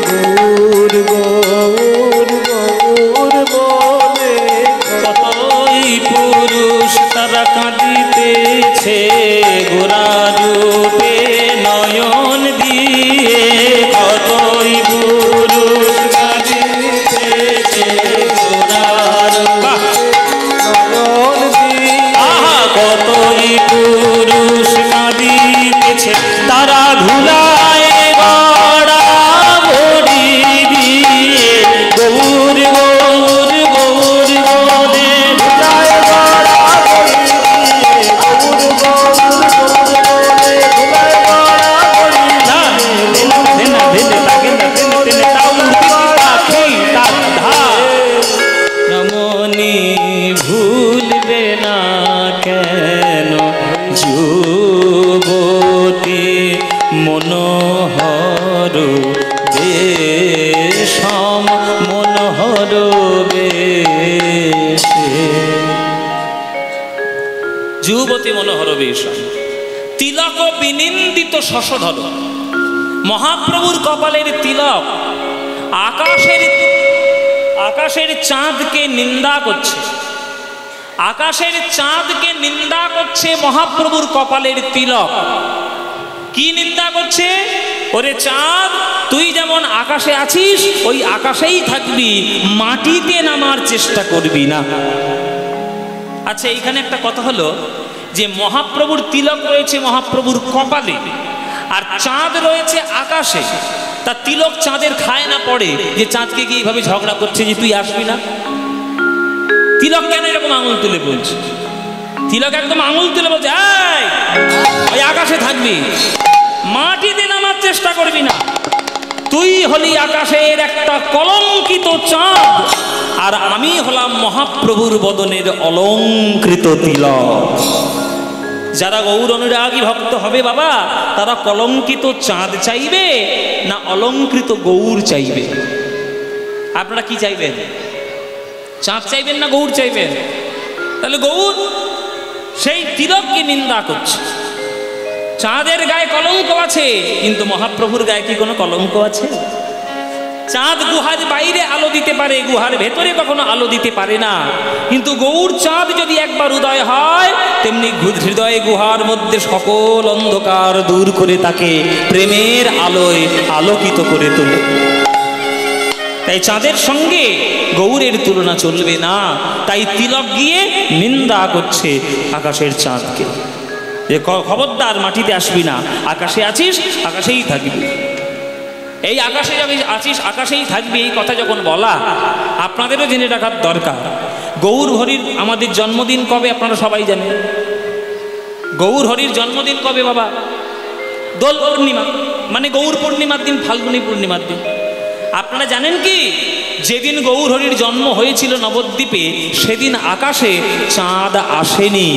গৌর গৌর গৌর বলে কতই পুরুষ তারা কাঁদিতেছে গোরা রূপে নয়ন দিয়ে কতই পুরুষ কাঁদিতেছে গোরা রূপে নয়ন দিয়ে আহা কতই পুরুষ কাঁদিতেছে তারা ধুলায় গড়া ভরি দিয়ে গৌর গৌর গৌর বলে ধুলায় গড়া ভরি দিয়ে গৌর গৌর গৌর বলে ধুলায় গড়া ভরি না দেনা দেনা তাকে না দেনা দেনা তাও পাখি তার ধার রমণী ভুলবে না কেন যুবতী মনোহর বেশম মনোহর বেশে যুবতী মনোহর বেশম তিলক বিনিন্দিত শশধর মহাপ্রভুর কপালের তিলক আকাশের চাঁদকে নিন্দা করছে আকাশের চাঁদকে নিন্দা করছে মহাপ্রভুর কপালের তিলক কি নিন্দা করছে ওরে চাঁদ তুই যেমন আকাশে আছিস ওই আকাশেই থাকবি মাটিতে নামার চেষ্টা করবি না আচ্ছা এইখানে একটা কথা হলো যে মহাপ্রভুর তিলক রয়েছে মহাপ্রভুর কপালে আর চাঁদ রয়েছে আকাশে তা তিলক চাঁদের খায় না পড়ে যে চাঁদকে গিয়ে এইভাবে ঝগড়া করছে যে তুই আসবি না তিলক কেন এরকম আঙুল তুলে বলছে তিলক একদম আঙুল তুলে বলছে এই ওই আকাশে থাকবি মাটিতে নামার চেষ্টা করবি না তুই হলি আকাশের একটা কলঙ্কিত চাঁদ আর আমি হলাম মহাপ্রভুর বদনের অলঙ্কৃত তিলক যারা গৌর অনুরাগী ভক্ত হবে বাবা তারা কলঙ্কিত চাঁদ চাইবে না অলঙ্কৃত গৌর চাইবে আপনারা কি চাইবেন চাঁদ চাইবেন না গৌর চাইবেন তাহলে গৌর সেই তিলককে নিন্দা করছে চাঁদের গায়ে কলঙ্ক আছে কিন্তু মহাপ্রভুর গায়ে কি কোনো কলঙ্ক আছে চাঁদ গুহার বাইরে আলো দিতে পারে গুহার ভেতরে কখনো আলো দিতে পারে না কিন্তু গৌর চাঁদ যদি একবার উদয় হয় তেমনি হৃদয়ে গুহার মধ্যে সকল অন্ধকার দূর করে তাকে প্রেমের আলোয় আলোকিত করে তোলে তাই চাঁদের সঙ্গে গৌরের তুলনা চলবে না তাই তিলক গিয়ে নিন্দা করছে আকাশের চাঁদকে যে খবরদার মাটিতে আসবি না আকাশে আছিস আকাশেই থাকবি এই আকাশে যাবি আছিস আকাশেই থাকবি এই কথা যখন বলা আপনাদেরও জেনে রাখার দরকার গৌর হরির আমাদের জন্মদিন কবে আপনারা সবাই জানেন গৌর হরির জন্মদিন কবে বাবা দোল পূর্ণিমা মানে গৌর পূর্ণিমার দিন ফাল্গুনী পূর্ণিমার দিন আপনারা জানেন কি যেদিন গৌর হরির জন্ম হয়েছিল নবদ্বীপে সেদিন আকাশে চাঁদ আসেনি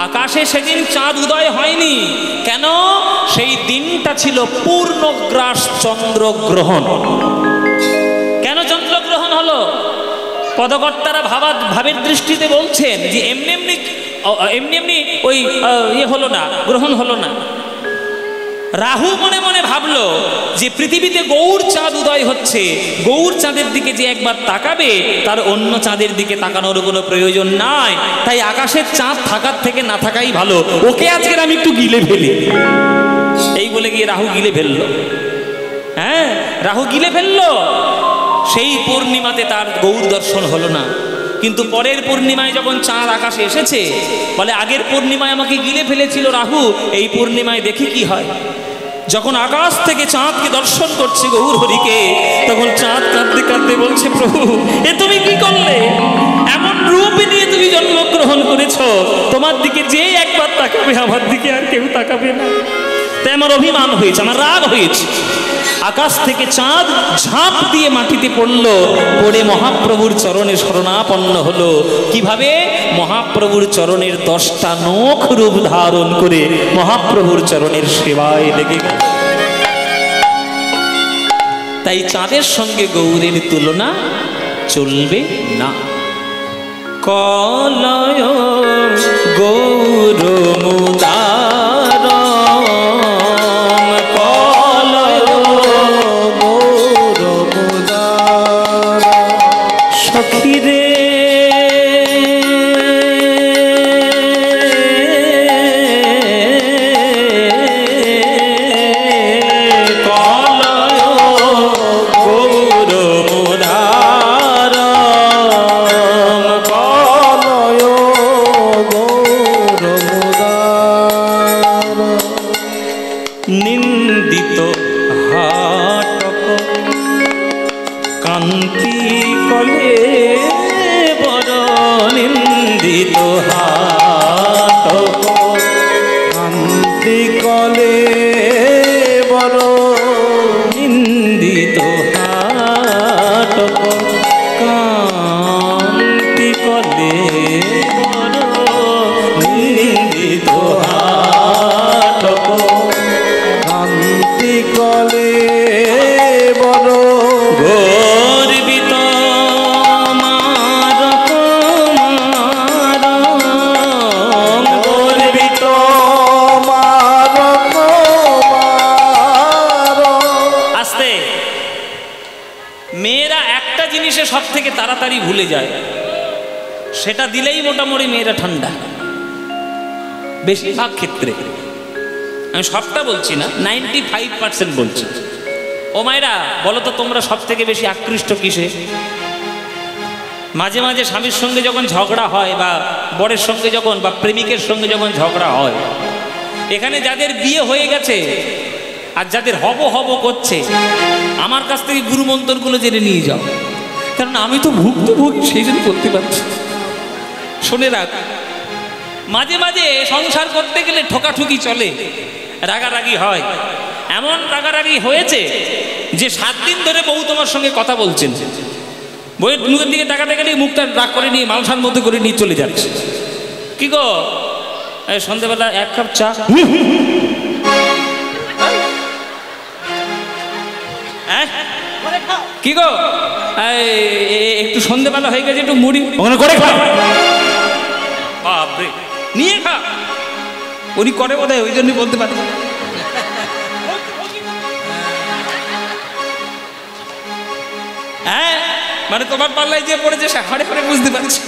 আকাশে সেদিন চাঁদ উদয় হয়নি কেন সেই দিনটা ছিল পূর্ণগ্রাস চন্দ্রগ্রহণ কেন চন্দ্রগ্রহণ হলো পদকর্তারা ভাবের দৃষ্টিতে বলছেন যে এমনি এমনি ওই ইয়ে হলো না গ্রহণ হলো না রাহু মনে মনে ভাবলো যে পৃথিবীতে গৌর চাঁদ উদয় হচ্ছে গৌর চাঁদের দিকে যে একবার তাকাবে তার অন্য চাঁদের দিকে তাকানোর কোনো প্রয়োজন নাই তাই আকাশের চাঁদ থাকার থেকে না থাকাই ভালো ওকে আজকের আমি একটু গিলে ফেলি এই বলে গিয়ে রাহু গিলে ফেললো হ্যাঁ রাহু গিলে ফেললো সেই পূর্ণিমাতে তার গৌর দর্শন হলো না কিন্তু পরের পূর্ণিমায় যখন চাঁদ আকাশে এসেছে বলে আগের পূর্ণিমায় আমাকে গিলে ফেলেছিল রাহু এই পূর্ণিমায় দেখি কি হয় যখন আকাশ থেকে চাঁদকে দর্শন করছে গৌর হরিকে তখন চাঁদ কাঁদতে কাঁদতে বলছে প্রভু এ তুমি কি করলে এমন রূপ নিয়ে তুমি জন্মগ্রহণ করেছো তোমার দিকে যে একবার তাকাবে আমার দিকে আর কেউ তাকাবে না তাই আমার অভিমান হয়েছে আমার রাগ হয়েছে আকাশ থেকে চাঁদ ঝাঁপ দিয়ে মাটিতে পড়ল পড়ে মহাপ্রভুর চরণে শরণাপন্ন হলো কিভাবে মহাপ্রভুর চরণের 10টা নখ রূপ ধারণ করে মহাপ্রভুর চরণের সেবায় লেগে গেল তাই চাঁদের সঙ্গে গৌরের তুলনা চলবে না। কলয় গৌর মুদার, কলয় গৌর মুদার সখীরে নিন্দিত হাটক কান্তি কলে বড়, নিন্দিত হাটক কান্তি কলে বড়, নিন্দিত হাটক কান্তি কলে বড়, নিন্দিত হাটক কান্তি কলে বড়, গর্বিত মারক মারক, গর্বিত মারক মারক। আস্তে। মেয়েরা একটা জিনিসে সব থেকে তাড়াতাড়ি ভুলে যায়, সেটা দিলেই মোটামুটি মেয়েরা ঠান্ডা, বেশিরভাগ ক্ষেত্রে। আমি সবটা বলছি না, 95% বলছি। ও মায়েরা বলো তো, তোমরা সব থেকে বেশি আকৃষ্ট কিসে? মাঝে মাঝে স্বামীর সঙ্গে যখন ঝগড়া হয়, বা বরের সঙ্গে যখন, বা প্রেমিকের সঙ্গে যখন ঝগড়া হয়, এখানে যাদের বিয়ে হয়ে গেছে আর যাদের হব হব করছে, আমার কাছ থেকে গুরু মন্ত্রগুলো জেনে নিয়ে যাও, কারণ আমি তো ভুক্তভোগী, সেই জন্য করতে পারছি। শুনে রাখ, মাঝে মাঝে সংসার করতে গেলে ঠোকাঠুকি চলে, রাগারাগি হয়। এমন রাগারাগি হয়েছে যে 7 দিন ধরে বউ তোমার সঙ্গে কথা বলছেন, বউয়ের মুখের দিকে তাকাতে গেলে মুখটা রাগ করে নিয়ে মালসার মধ্যে করে নিয়ে চলে যাচ্ছে। কি গো, এই সন্ধ্যেবেলা 1 কাপ চা, হ্যাঁ কি গো, একটু সন্ধ্যেবেলা হয়ে গেছে, একটু মুড়ি ওখানে করে খা, বাপরে নিয়ে খা। উনি করে বোধ হয়, ওই জন্যই বলতে পারে। হ্যাঁ, মানে তোমার পাল্লায় যে পড়েছে সে হাড়ে হাড়ে বুঝতে পারছি।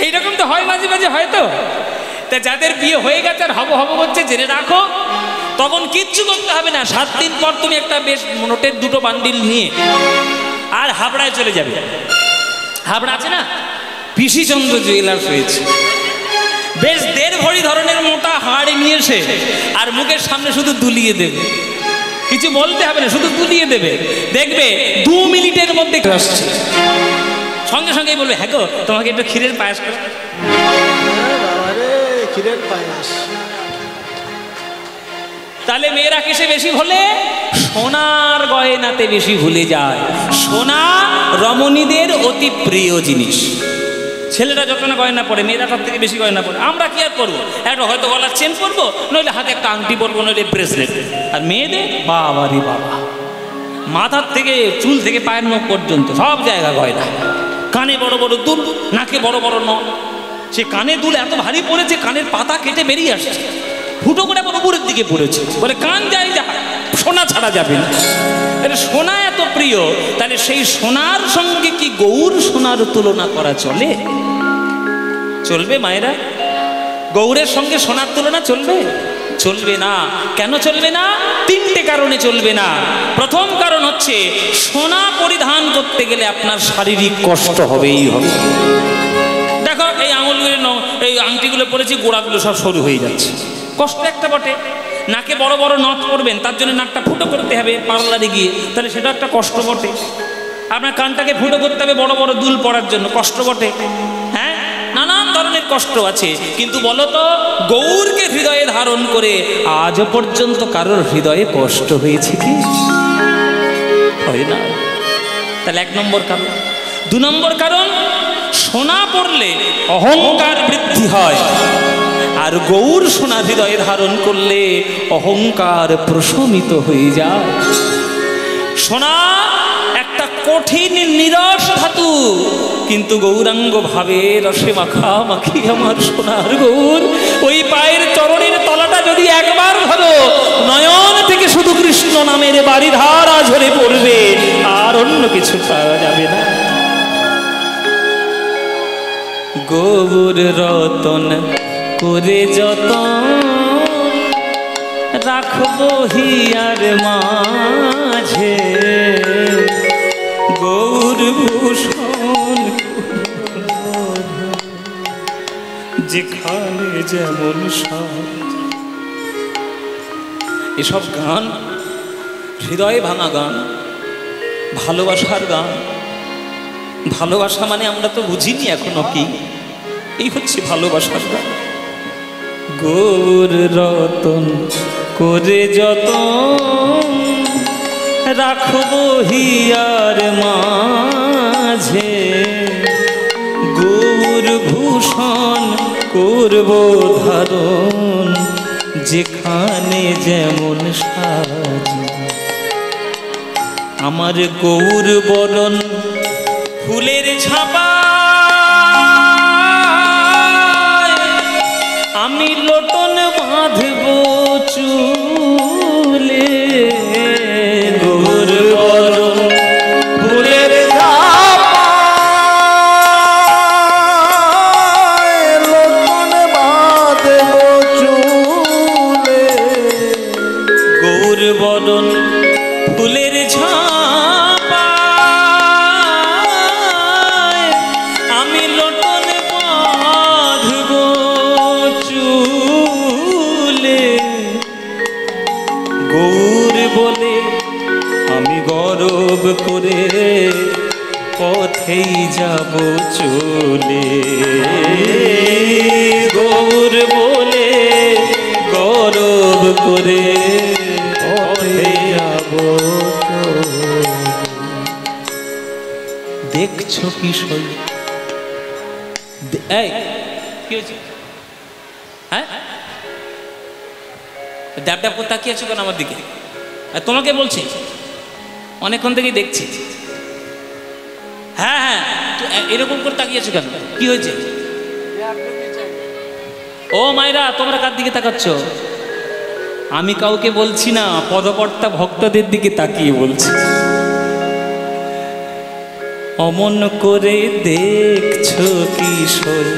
এইরকম তো হয়, মাঝে মাঝে হয়তো। তা যাদের বিয়ে হয়ে গেছে আর হব হব হচ্ছে, জেনে রাখো, তখন কিচ্ছু করতে হবে না। 7 দিন পর তুমি একটা বেশ নোটের 2টো বান্ডিল নিয়ে আর হাবড়ায় চলে যাবে। হাবড়া আছে না, পিসিচন্দ্র জুয়েলার্স হয়েছে, বেশ 1.5 ভরি ধরনের মোটা হাড়ি নিয়ে এসে আর মুখের সামনে শুধু দুলিয়ে দেবে, কিছু বলতে হবে না, শুধু দুলিয়ে দেবে। দেখবে 2 মিনিটের মধ্যে আসছে, সঙ্গে সঙ্গেই বলবে, হ্যাঁ গো তোমাকে একটু ক্ষীরের পায়েস করে। বাবারে, ক্ষীরের পায়েস। তাহলে মেয়েরা কিসে বেশি ভুলে? সোনার গয়নাতে বেশি ভুলে যায়। সোনা রমণীদের অতি প্রিয় জিনিস। ছেলেরা যত না গয়না পরে, মেয়েরা তার থেকে বেশি গয়না পরে। আমরা কি আর করবো, একটা হয়তো গলার চেন পরবো, নইলে হাতে একটা আংটি পরবো, নইলে ব্রেসলেট। আর মেয়েদের বাবারি বাবা, মাথার থেকে চুল থেকে পায়ের নখ পর্যন্ত সব জায়গা গয়না। কানে বড় বড় দুল, নাকে বড় বড় নখ। সে কানে দুল এত ভারী পড়েছে, কানের পাতা কেটে বেরিয়ে আসছে, ফুটো করে আবার উপরের দিকে পড়েছে। বলে কান যাই যা, সোনা ছাড়া যাবে না। সোনা এত প্রিয়, তাহলে সেই সোনার সঙ্গে কি গৌর সোনার তুলনা করা চলে? চলবে মায়েরা? গৌরের সঙ্গে সোনার তুলনা চলবে? চলবে না। কেন চলবে না? 3টে কারণে চলবে না। প্রথম কারণ হচ্ছে, সোনা পরিধান করতে গেলে আপনার শারীরিক কষ্ট হবেই হবে। দেখো, এই আঙুলগুলো, এই আংটিগুলো পরেছি, গোড়াগুলো সব সরু হয়ে যাচ্ছে, কষ্ট একটা বটে। নাকে বড় বড় নথ পরবেন, তার জন্য নাকটা ফুটো করতে হবে পার্লারে গিয়ে, তাহলে সেটা একটা কষ্ট বটে। আপনার কানটাকে ফুটো করতে হবে বড় বড় দুল পরার জন্য, কষ্ট বটে। হ্যাঁ, নানান ধরনের কষ্ট আছে। কিন্তু বলো তো, গৌরকে হৃদয়ে ধারণ করে আজও পর্যন্ত কারোর হৃদয়ে কষ্ট হয়েছে কি? হয় না। তাহলে 1 নম্বর কারণ। 2 নম্বর কারণ, সোনা পড়লে অহংকার বৃদ্ধি হয়। আর গৌর সোনা হৃদয়ে ধারণ করলে অহংকার প্রশমিত হয়ে যায়। সোনা একটা কঠিন নিরস ধাতু, কিন্তু গৌরাঙ্গ ভাবে রসে মাখামাখি আমার সোনার গৌর। ওই পায়ের চরণের তলাটা যদি একবার ভালো, নয়ন থেকে শুধু কৃষ্ণ নামের বারিধারা ঝরে পড়বে, আর অন্য কিছু পাওয়া যাবে না। গৌর রতন করে যতন রাখবো হিয়ার মাঝে, গৌর ভূষণ যেখানে যেমন সাজ। এসব গান হৃদয়ে ভাঙা গান, ভালোবাসার গান। ভালোবাসা মানে আমরা তো বুঝিনি এখনো কি, এই হচ্ছে ভালোবাসার গান। গৌর রতন করে যতন রাখবো হিয়ার মাঝে, গৌর ভূষণ করব ধারণ যেখানে যেমন সাজ। আমার গৌর বরণ ফুলের ঝাপা, আমি লোটন বাঁধব চুলে। গৌর বরণ ফুলের ঝাপা, লোটন বাঁধব চুলে। গৌর বরণ ফুলের ঝাপা, আমি লোটন বাঁধব চুলে। গৌর বলে আমি গৌরব করে পথেই যাব চলে। গৌর বলে গৌরব করে পথেই যাব চলে। দেখছো কি সই, এই কি হয়েছে? হ্যাঁ, ড্যাব ড্যাব করে তাকিয়ে আছো কেন আমার দিকে? তোমাকে বলছি, অনেকক্ষণ থেকেই দেখছি। হ্যাঁ হ্যাঁ, এরকম করে তাকিয়ে আছো কেন? কি হয়েছে? ও মায়েরা, তোমরা কার দিকে তাকাচ্ছ? আমি কাউকে বলছি না, পদকর্তা ভক্তদের দিকে তাকিয়ে বলছি। অমন করে দেখছো কি সই,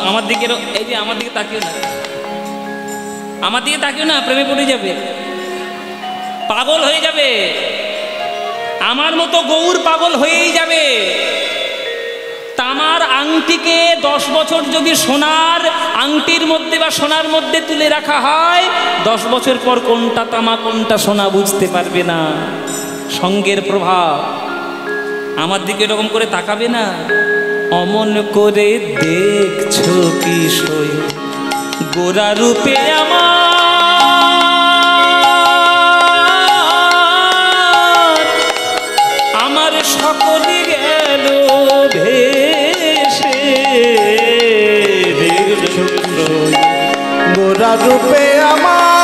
আমার দিকে, এই যে আমার দিকে তাকিও না, আমার দিকে তাকিও না, প্রেমে পড়ে যাবে, পাগল হয়ে যাবে। আমার মতো গৌর পাগল হয়েই যাবে। তামার আংটিকে 10 বছর যদি সোনার আংটির মধ্যে বা সোনার মধ্যে তুলে রাখা হয়, 10 বছর পর কোনটা তামা কোনটা সোনা বুঝতে পারবে না। সঙ্গের প্রভাব। আমার দিকে এরকম করে তাকাবে না। অমন করে দেখছো কি সই, গোরা রূপে আমার সকলে গেল ভেসে। গোরা রূপে আমার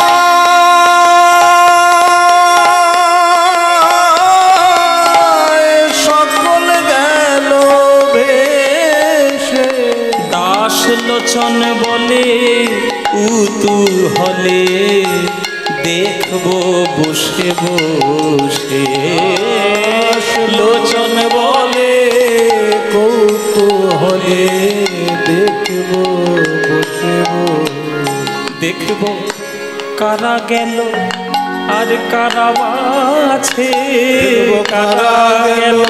সকল গেল ভেসে। দাস লোচন বলে উতু হলে দেখবো বসে বসে। লোচন বলে কৌতূহলে দেখব বসে দেখবো কারা গেল আর কারা আছে, কারা গেল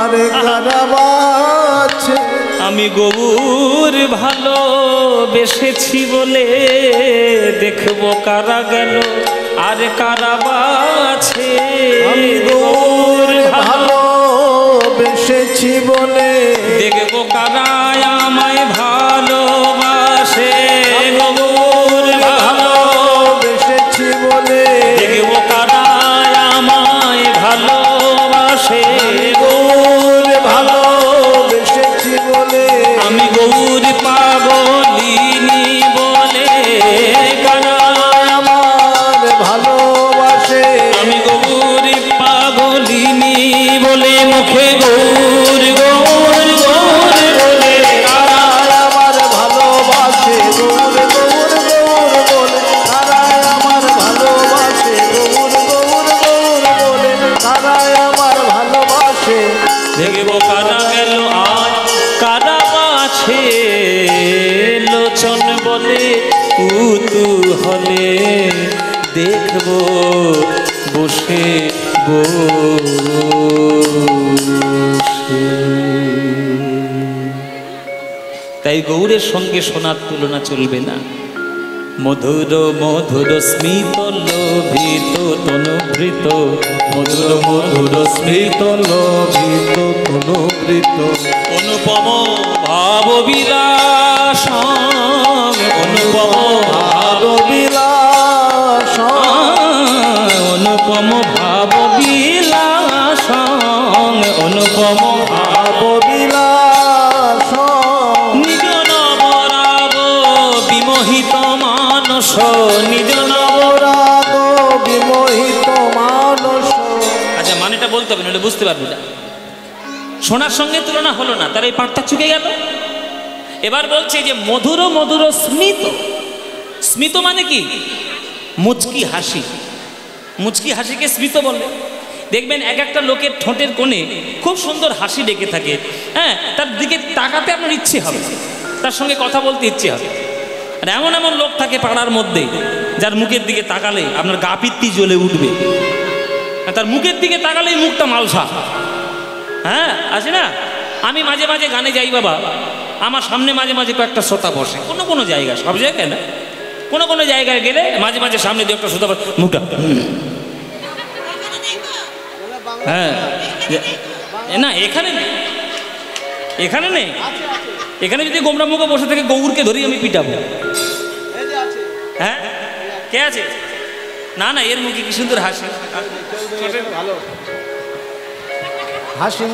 আর কারা বাছে। আমি গৌর ভালোবেসেছি বলে দেখবো কারা গেল আর কারা আছে। আমি গৌর ভালোবেসেছি বলে দেখবো কারা আমায় ভালোবাসে। গৌর ভালোবেসেছি বলে দেখবো কারা আমায় ভালোবাসে। গৌর ভালোবেসেছি বলে আমি গৌর পাগলিনী বলিনি বলে মুখে গৌর গৌর গৌর বলে তারাই আমার ভালোবাসে গৌর গৌর গৌর বলে, তারাই আমার ভালোবাসে গৌর গৌর গৌর বলে, তারাই আমার ভালোবাসে। দেখব কারা গেল আজ কারা আছে লোচন বলে কুতূহলে দেখব বসে বসে। তাই গৌরের সঙ্গে সোনার তুলনা চলবে না। মধুর মধুর স্মিত লোভিত তনুভৃত, মধুর মধুর স্মিত লোভিত তনুভৃত, অনুপম ভাব বিলাস, অনুপম ভাব বিলাস, অনুপম ভাব বিলাস, অনুপম ভাব বিলাস, নিজ নবরাগ বিমোহিত মানস, নিজ নবরাগ বিমোহিত মানস। আচ্ছা মানেটা বলতে হবে নাহলে বুঝতে পারবি না। সোনার সঙ্গে তুলনা হলো না, তার এই পাঠটা চুকে গেল। এবার বলছে যে মধুর মধুর স্মিত। স্মিত মানে কি? মুচকি হাসি। মুচকি হাসিকে স্মিত বলে। দেখবেন এক একটা লোকের ঠোঁটের কোণে খুব সুন্দর হাসি ডেকে থাকে, হ্যাঁ, তার দিকে তাকাতে আপনার ইচ্ছে হবে, তার সঙ্গে কথা বলতে ইচ্ছে হবে। আর এমন এমন লোক থাকে পাড়ার মধ্যে যার মুখের দিকে তাকালে আপনার গা পিত্তি জ্বলে উঠবে, তার মুখের দিকে তাকালেই মুখটা মালসা। হ্যাঁ আছে না? আমি মাঝে মাঝে গানে যাই বাবা, আমার সামনে মাঝে মাঝে কয়েকটা শ্রোতা বসে, কোনো কোনো জায়গায়, সব জায়গায় না, কোনো কোনো জায়গায় গেলে মাঝে মাঝে সামনে দিয়ে একটা শ্রোতা মুখটা, হ্যাঁ না এখানে নেই, এখানে নেই, এখানে যদি গোমরা মুখে বসে থাকে গৌরকে ধরেই আমি পিটাবো। হ্যাঁ কে আছে? না না, এর মুখে কি সুন্দর হাসি, ভালো হাসি,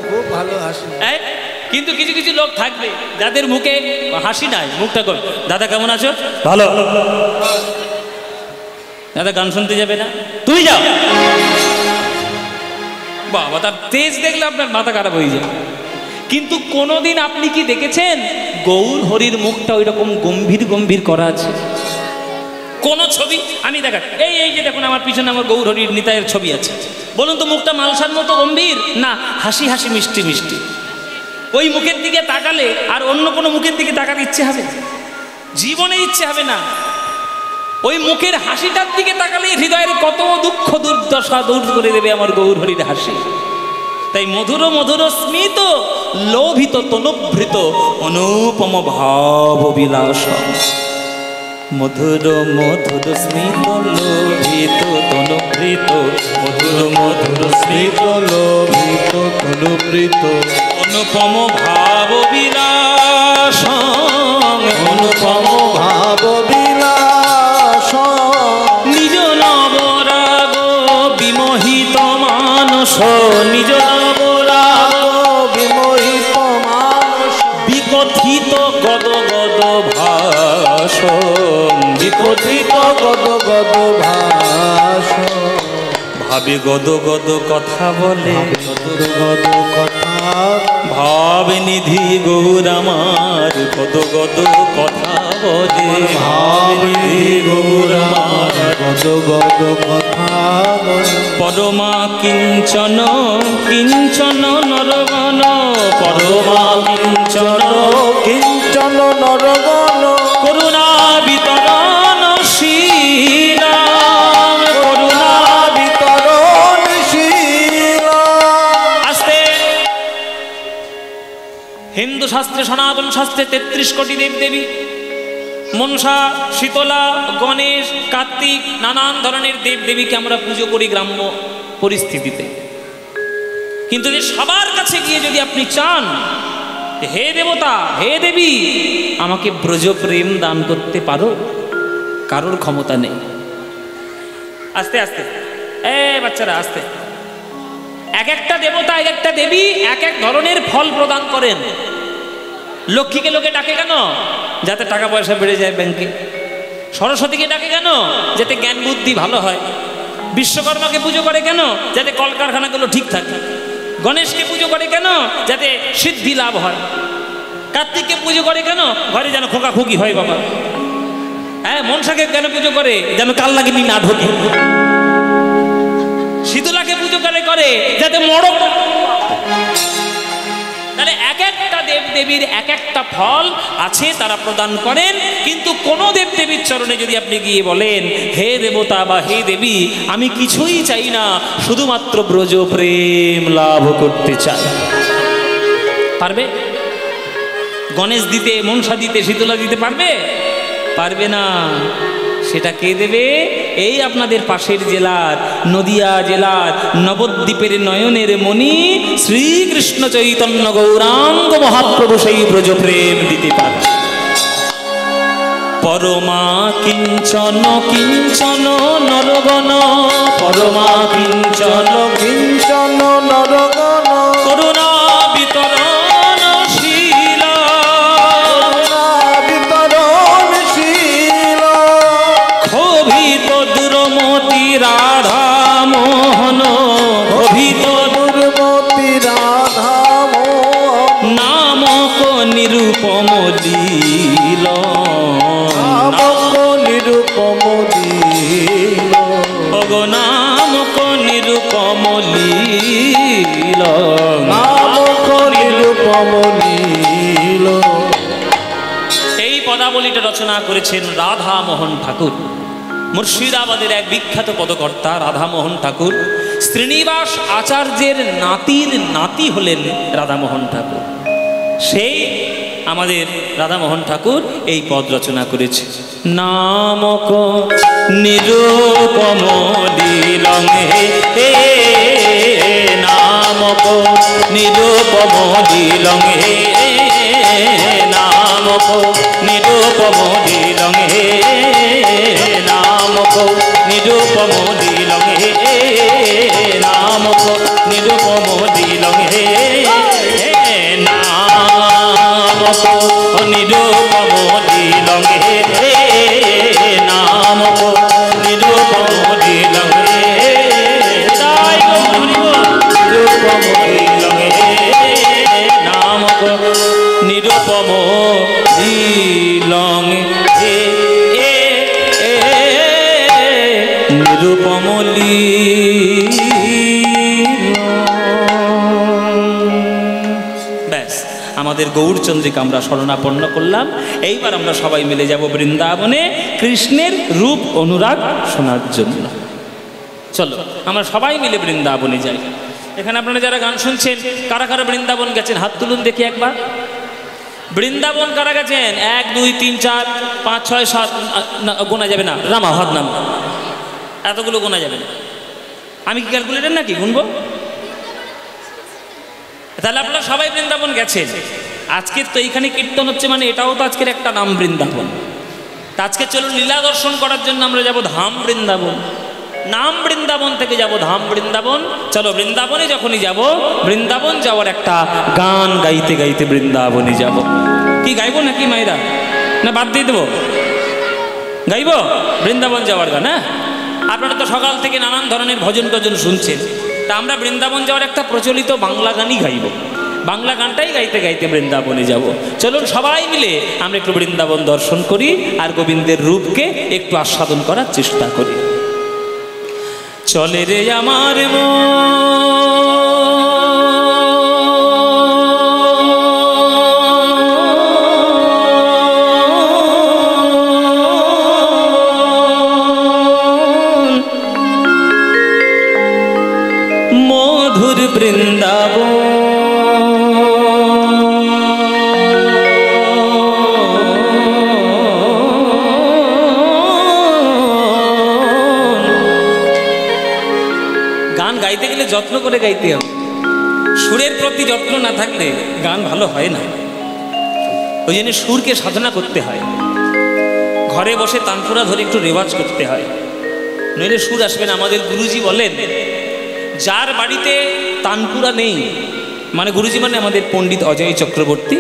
খুব ভালো হাসি। কিন্তু কিছু কিছু লোক থাকবে যাদের মুখে হাসি নাই, মুখটা কর, দাদা কেমন আছো? ভালো। দাদা গান শুনতে যাবে না? তুই যাও। বাবা, তার তেজ দেখলে আপনার মাথা খারাপ হয়ে যায়। কিন্তু কোনোদিন আপনি কি দেখেছেন গৌর হরির মুখটা ওই রকম গম্ভীর গম্ভীর করা আছে? কোন ছবি আমি দেখা, এই এই যে দেখুন আমার পিছনে আমার গৌর হরির নিতাইয়ের ছবি আছে, বলুন তো মুখটা মালসার মতো গম্ভীর না হাসি হাসি মিষ্টি মিষ্টি? ওই মুখের দিকে তাকালে আর অন্য কোনো মুখের দিকে তাকাতে ইচ্ছে হবে? জীবনে ইচ্ছে হবে না। ওই মুখের হাসিটার দিকে তাকালে হৃদয়ের কত দুঃখ দুর্দশা দূর করে দেবে আমার গৌর হরির হাসি। তাই মধুর মধুর স্মিত লোভিত তনুভৃত অনুপম ভাব বিলাস, মধুর মধুর স্মিত লোভিত তনুভৃত, মধুর মধুর স্মিত লোভিত তনুভৃত, অনুপম ভাব বিলাস, অনুপম ভাব বিলাস, নিজ নবরাগ বিমোহিত মানস, নিজ নবরাগ বিমোহিত মানস, বিকথিত গদ গদ ভাষ, বিকথিত গদ গদ ভাস, ভাবে গদ গদ কথা বলে, গদ গদ কথা, ভাব নিধি গৌর আমার গদ গদ কথা বলে, ভাব নিধি গৌর আমার গদ গদ কথা বলে, পরমা কিঞ্চন কিঞ্চন নরগণ, পরমা কিঞ্চন কিঞ্চন নরগণ, করুণা বিতরণ শ্রীরাম, করুণা বিতরণ শীলা। আস্তে। হিন্দু শাস্ত্রে সনাতন শাস্ত্রে ৩৩ কোটি দেবদেবী, মনসা শীতলা গণেশ কার্তিক নানান ধরনের দেবদেবীকে আমরা পুজো করি গ্রাম্য পরিস্থিতিতে। কিন্তু যে সবার কাছে গিয়ে যদি আপনি চান হে দেবতা হে দেবী আমাকে ব্রজ প্রেম দান করতে পারো, কারোর ক্ষমতা নেই। আস্তে আস্তে বাচ্চারা আস্তে। এক একটা দেবতা এক একটা দেবী এক এক ধরনের ফল প্রদান করেন। লক্ষ্মীকে লোকে ডাকে কেন? যাতে টাকা পয়সা বেড়ে যায় ব্যাংকে। সরস্বতীকে ডাকে কেন? যাতে জ্ঞান বুদ্ধি ভালো হয়। বিশ্বকর্মাকে পুজো করে কেন? যাতে কলকারখানাগুলো ঠিক থাকে। গণেশকে পুজো করে কেন? যাতে সিদ্ধি লাভ হয়। কার্তিককে পুজো করে কেন? ঘরে যেন খোকাখুকি হয় বাবা। হ্যাঁ, মনসাকে কেন পুজো করে? যেন কালনাগিনী না ঢোকে। শীতলাকে পুজো করে যাতে মড়ক। তাহলে এক একটা দেব দেবীর এক একটা ফল আছে, তারা প্রদান করেন। কিন্তু কোন দেব দেবীর চরণে যদি আপনি গিয়ে বলেন, হে দেবতা বা হে দেবী, আমি কিছুই চাই না, শুধুমাত্র ব্রজ প্রেম লাভ করতে চাই, পারবে? গণেশ দিতে, মনসা দিতে, শীতলা দিতে পারবে? পারবে না। সেটা কে দেবে? এই আপনাদের পাশের জেলার, নদিয়া জেলার নবদ্বীপের নয়নের মণি শ্রীকৃষ্ণ চৈতন্য গৌরাঙ্গ মহাপ্রভু সেই ব্রজ প্রেম দিতে পারে। পরমা কিঞ্চন কিঞ্চন নরগণ, পরমা কিঞ্চন কিঞ্চন নরগণ করুণা বিতরণশীল, বিতরণশীল ক্ষোভিত দুর্মতি রাধা মোহন, ক্ষোভিত দুর্মতি রাধা মোহন নামক নিরূপম লীল, নামক নিরূপম লীল, নামক নিরূপম লীল, নামক নিরূপম লীল। এই পদাবলীটা রচনা করেছেন রাধা মোহন ঠাকুর, মুর্শিদাবাদের এক বিখ্যাত পদকর্তা রাধা মোহন ঠাকুর। শ্রীনিবাস আচার্যের নাতির নাতি হলেন রাধা মোহন ঠাকুর। সেই আমাদের রাধা মোহন ঠাকুর এই পদ রচনা করেছে। নামক নিরূপম লীলং হে, নামক নিরূপম লীলং হে, নামক নিরূপম লীলং হে, নামক নিরূপম লীলং হে, নামক নিরূপম লীলং হে, নামক নিরূপম লীলং হে, নামক নিরূপম লীলং হে, তাই নিরূপম লীলং হে, নামক নিরূপম লীলং হে, নিরূপম লীল। ব্যাস, আমাদের গৌরচন্দ্রিকা আমরা শরণাপন্ন করলাম। এইবার আমরা সবাই মিলে যাব বৃন্দাবনে কৃষ্ণের রূপ অনুরাগ শোনার জন্য। চলো আমরা সবাই মিলে বৃন্দাবনে যাই। এখানে আপনারা যারা গান শুনছেন, কারা কারা বৃন্দাবন গেছেন হাত তুলুন দেখি একবার। বৃন্দাবন কারা গেছেন? 1 2 3 4 5 6 7, গোনা যাবে না, রামা হাত নাম, এতগুলো গোনা যাবে না। আমি কি ক্যালকুলেটর নাকি গুনবো? তাহলে আপনারা সবাই বৃন্দাবন গেছেন। আজকের তো এইখানে কীর্তন হচ্ছে, মানে এটাও তো আজকের একটা নাম বৃন্দাবন। আজকে চলুন লীলা দর্শন করার জন্য আমরা যাব ধাম বৃন্দাবন। নাম বৃন্দাবন থেকে যাব ধাম বৃন্দাবন। চলো বৃন্দাবনে যখনই যাব, বৃন্দাবন যাওয়ার একটা গান গাইতে গাইতে বৃন্দাবনে যাব। কি গাইবো নাকি মায়েরা, না বাদ দিয়ে দেবো? গাইব বৃন্দাবন যাওয়ার গান। হ্যাঁ, আপনারা তো সকাল থেকে নানান ধরনের ভজন টজন শুনছেন, তা আমরা বৃন্দাবন যাওয়ার একটা প্রচলিত বাংলা গানই গাইব। বাংলা গানটাই গাইতে গাইতে বৃন্দাবনে যাব। চলুন সবাই মিলে আমরা একটু বৃন্দাবন দর্শন করি আর গোবিন্দের রূপকে একটু আস্বাদন করার চেষ্টা করি। চলে রে আমার মধুর বৃন্দাবন, গান গাইতে গেলে যত্ন করে গাইতে হবে। সুরের প্রতি যত্ন না থাকলে গান ভালো হয় না। ওই জন্য সুরকে সাধনা করতে হয়, ঘরে বসে তানপুরা ধরে একটু রেওয়াজ করতে হয়, নইলে সুর আসবে না। আমাদের গুরুজি বলেন, যার বাড়িতে তানপুরা নেই, মানে গুরুজি মানে আমাদের পণ্ডিত অজয় চক্রবর্তী,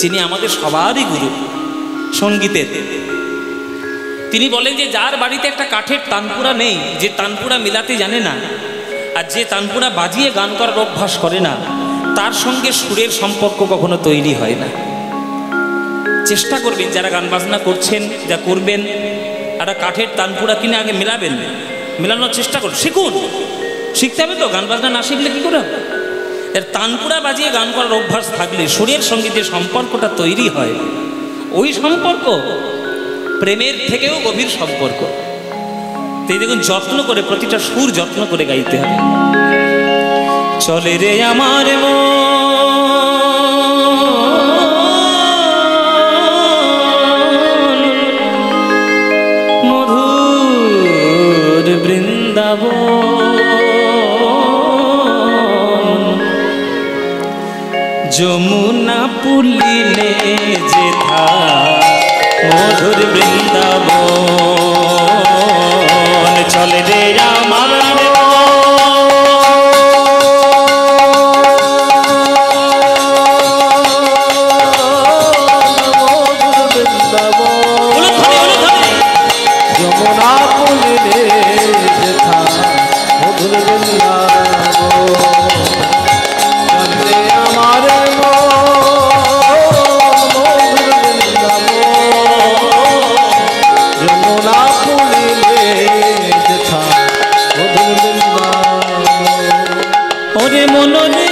যিনি আমাদের সবারই গুরু সঙ্গীতের, তিনি বলেন যে যার বাড়িতে একটা কাঠের তানপুরা নেই, যে তানপুরা মিলাতে জানে না, আর যে তানপুরা বাজিয়ে গান করার অভ্যাস করে না, তার সঙ্গে সুরের সম্পর্ক কখনো তৈরি হয় না। চেষ্টা করবেন যারা গান বাজনা করছেন, যা করবেন, একটা কাঠের তানপুরা কিনে আগে মেলাবেন, মেলানোর চেষ্টা করুন, শিখুন। শিখতে হবে তো, গান বাজনা না শিখলে কী করে হবে? এর তানপুরা বাজিয়ে গান করার অভ্যাস থাকলে সুরের সঙ্গে যে সম্পর্কটা তৈরি হয়, ওই সম্পর্ক প্রেমের থেকেও গভীর সম্পর্ক। তাই দেখুন, যত্ন করে প্রতিটা সুর যত্ন করে গাইতে হবে। চলে রে আমার মধুর বৃন্দাবন, যমুনা পুলিনে যেথা মধুর বৃন্দাবন। চলে রে আমার যমুনা পুলিনে যেথা মধুর বৃন্দাবন, চলে আমার মধুর বৃন্দাবন, যমুনা পুলিনে যেথা মধুর বৃন্দাবন। ওরে মনরে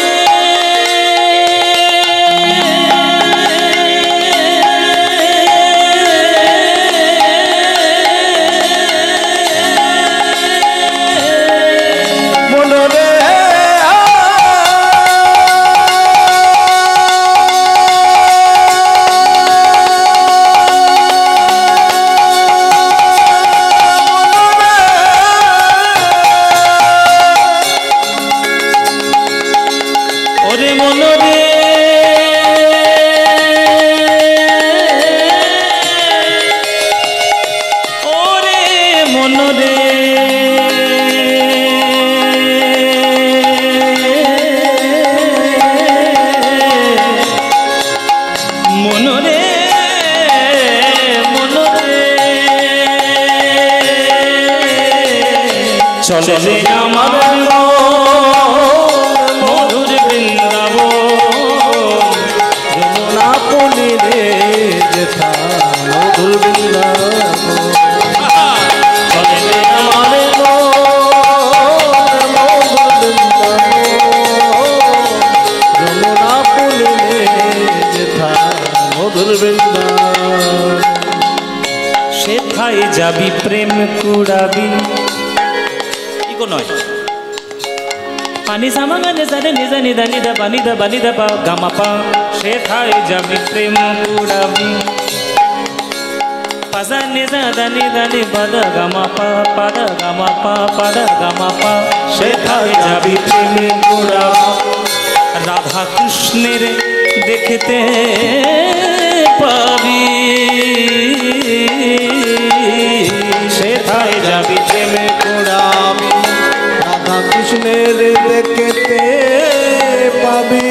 চলে আমার মধুর বৃন্দাবন, যমুনা পুলিনে যেথা মধুর বৃন্দাবন, চলে আমার মধুর বৃন্দাবন, যমুনা পুলিনে যেথা মধুর বৃন্দাবন। সেথায় যাবি প্রেম কুড়াবি, নয় পানি সামাঙ্গে সারে নিজ নিদা নিদা পানি দা বানি দা পা গামা পা, সেথায় যাবি প্রেম কুড়াবি, পাজা নিজা দানি দানি পদ গামা পা পদ গামা পা পদ গামা পা, সেথায় যাবি প্রেম কুড়াবি, রাধা কৃষ্ণের দেখতে পাবি, সেথায় যাবি প্রেম কুড়াবি, রাধা কৃষ্ণের দেখতে পাবি।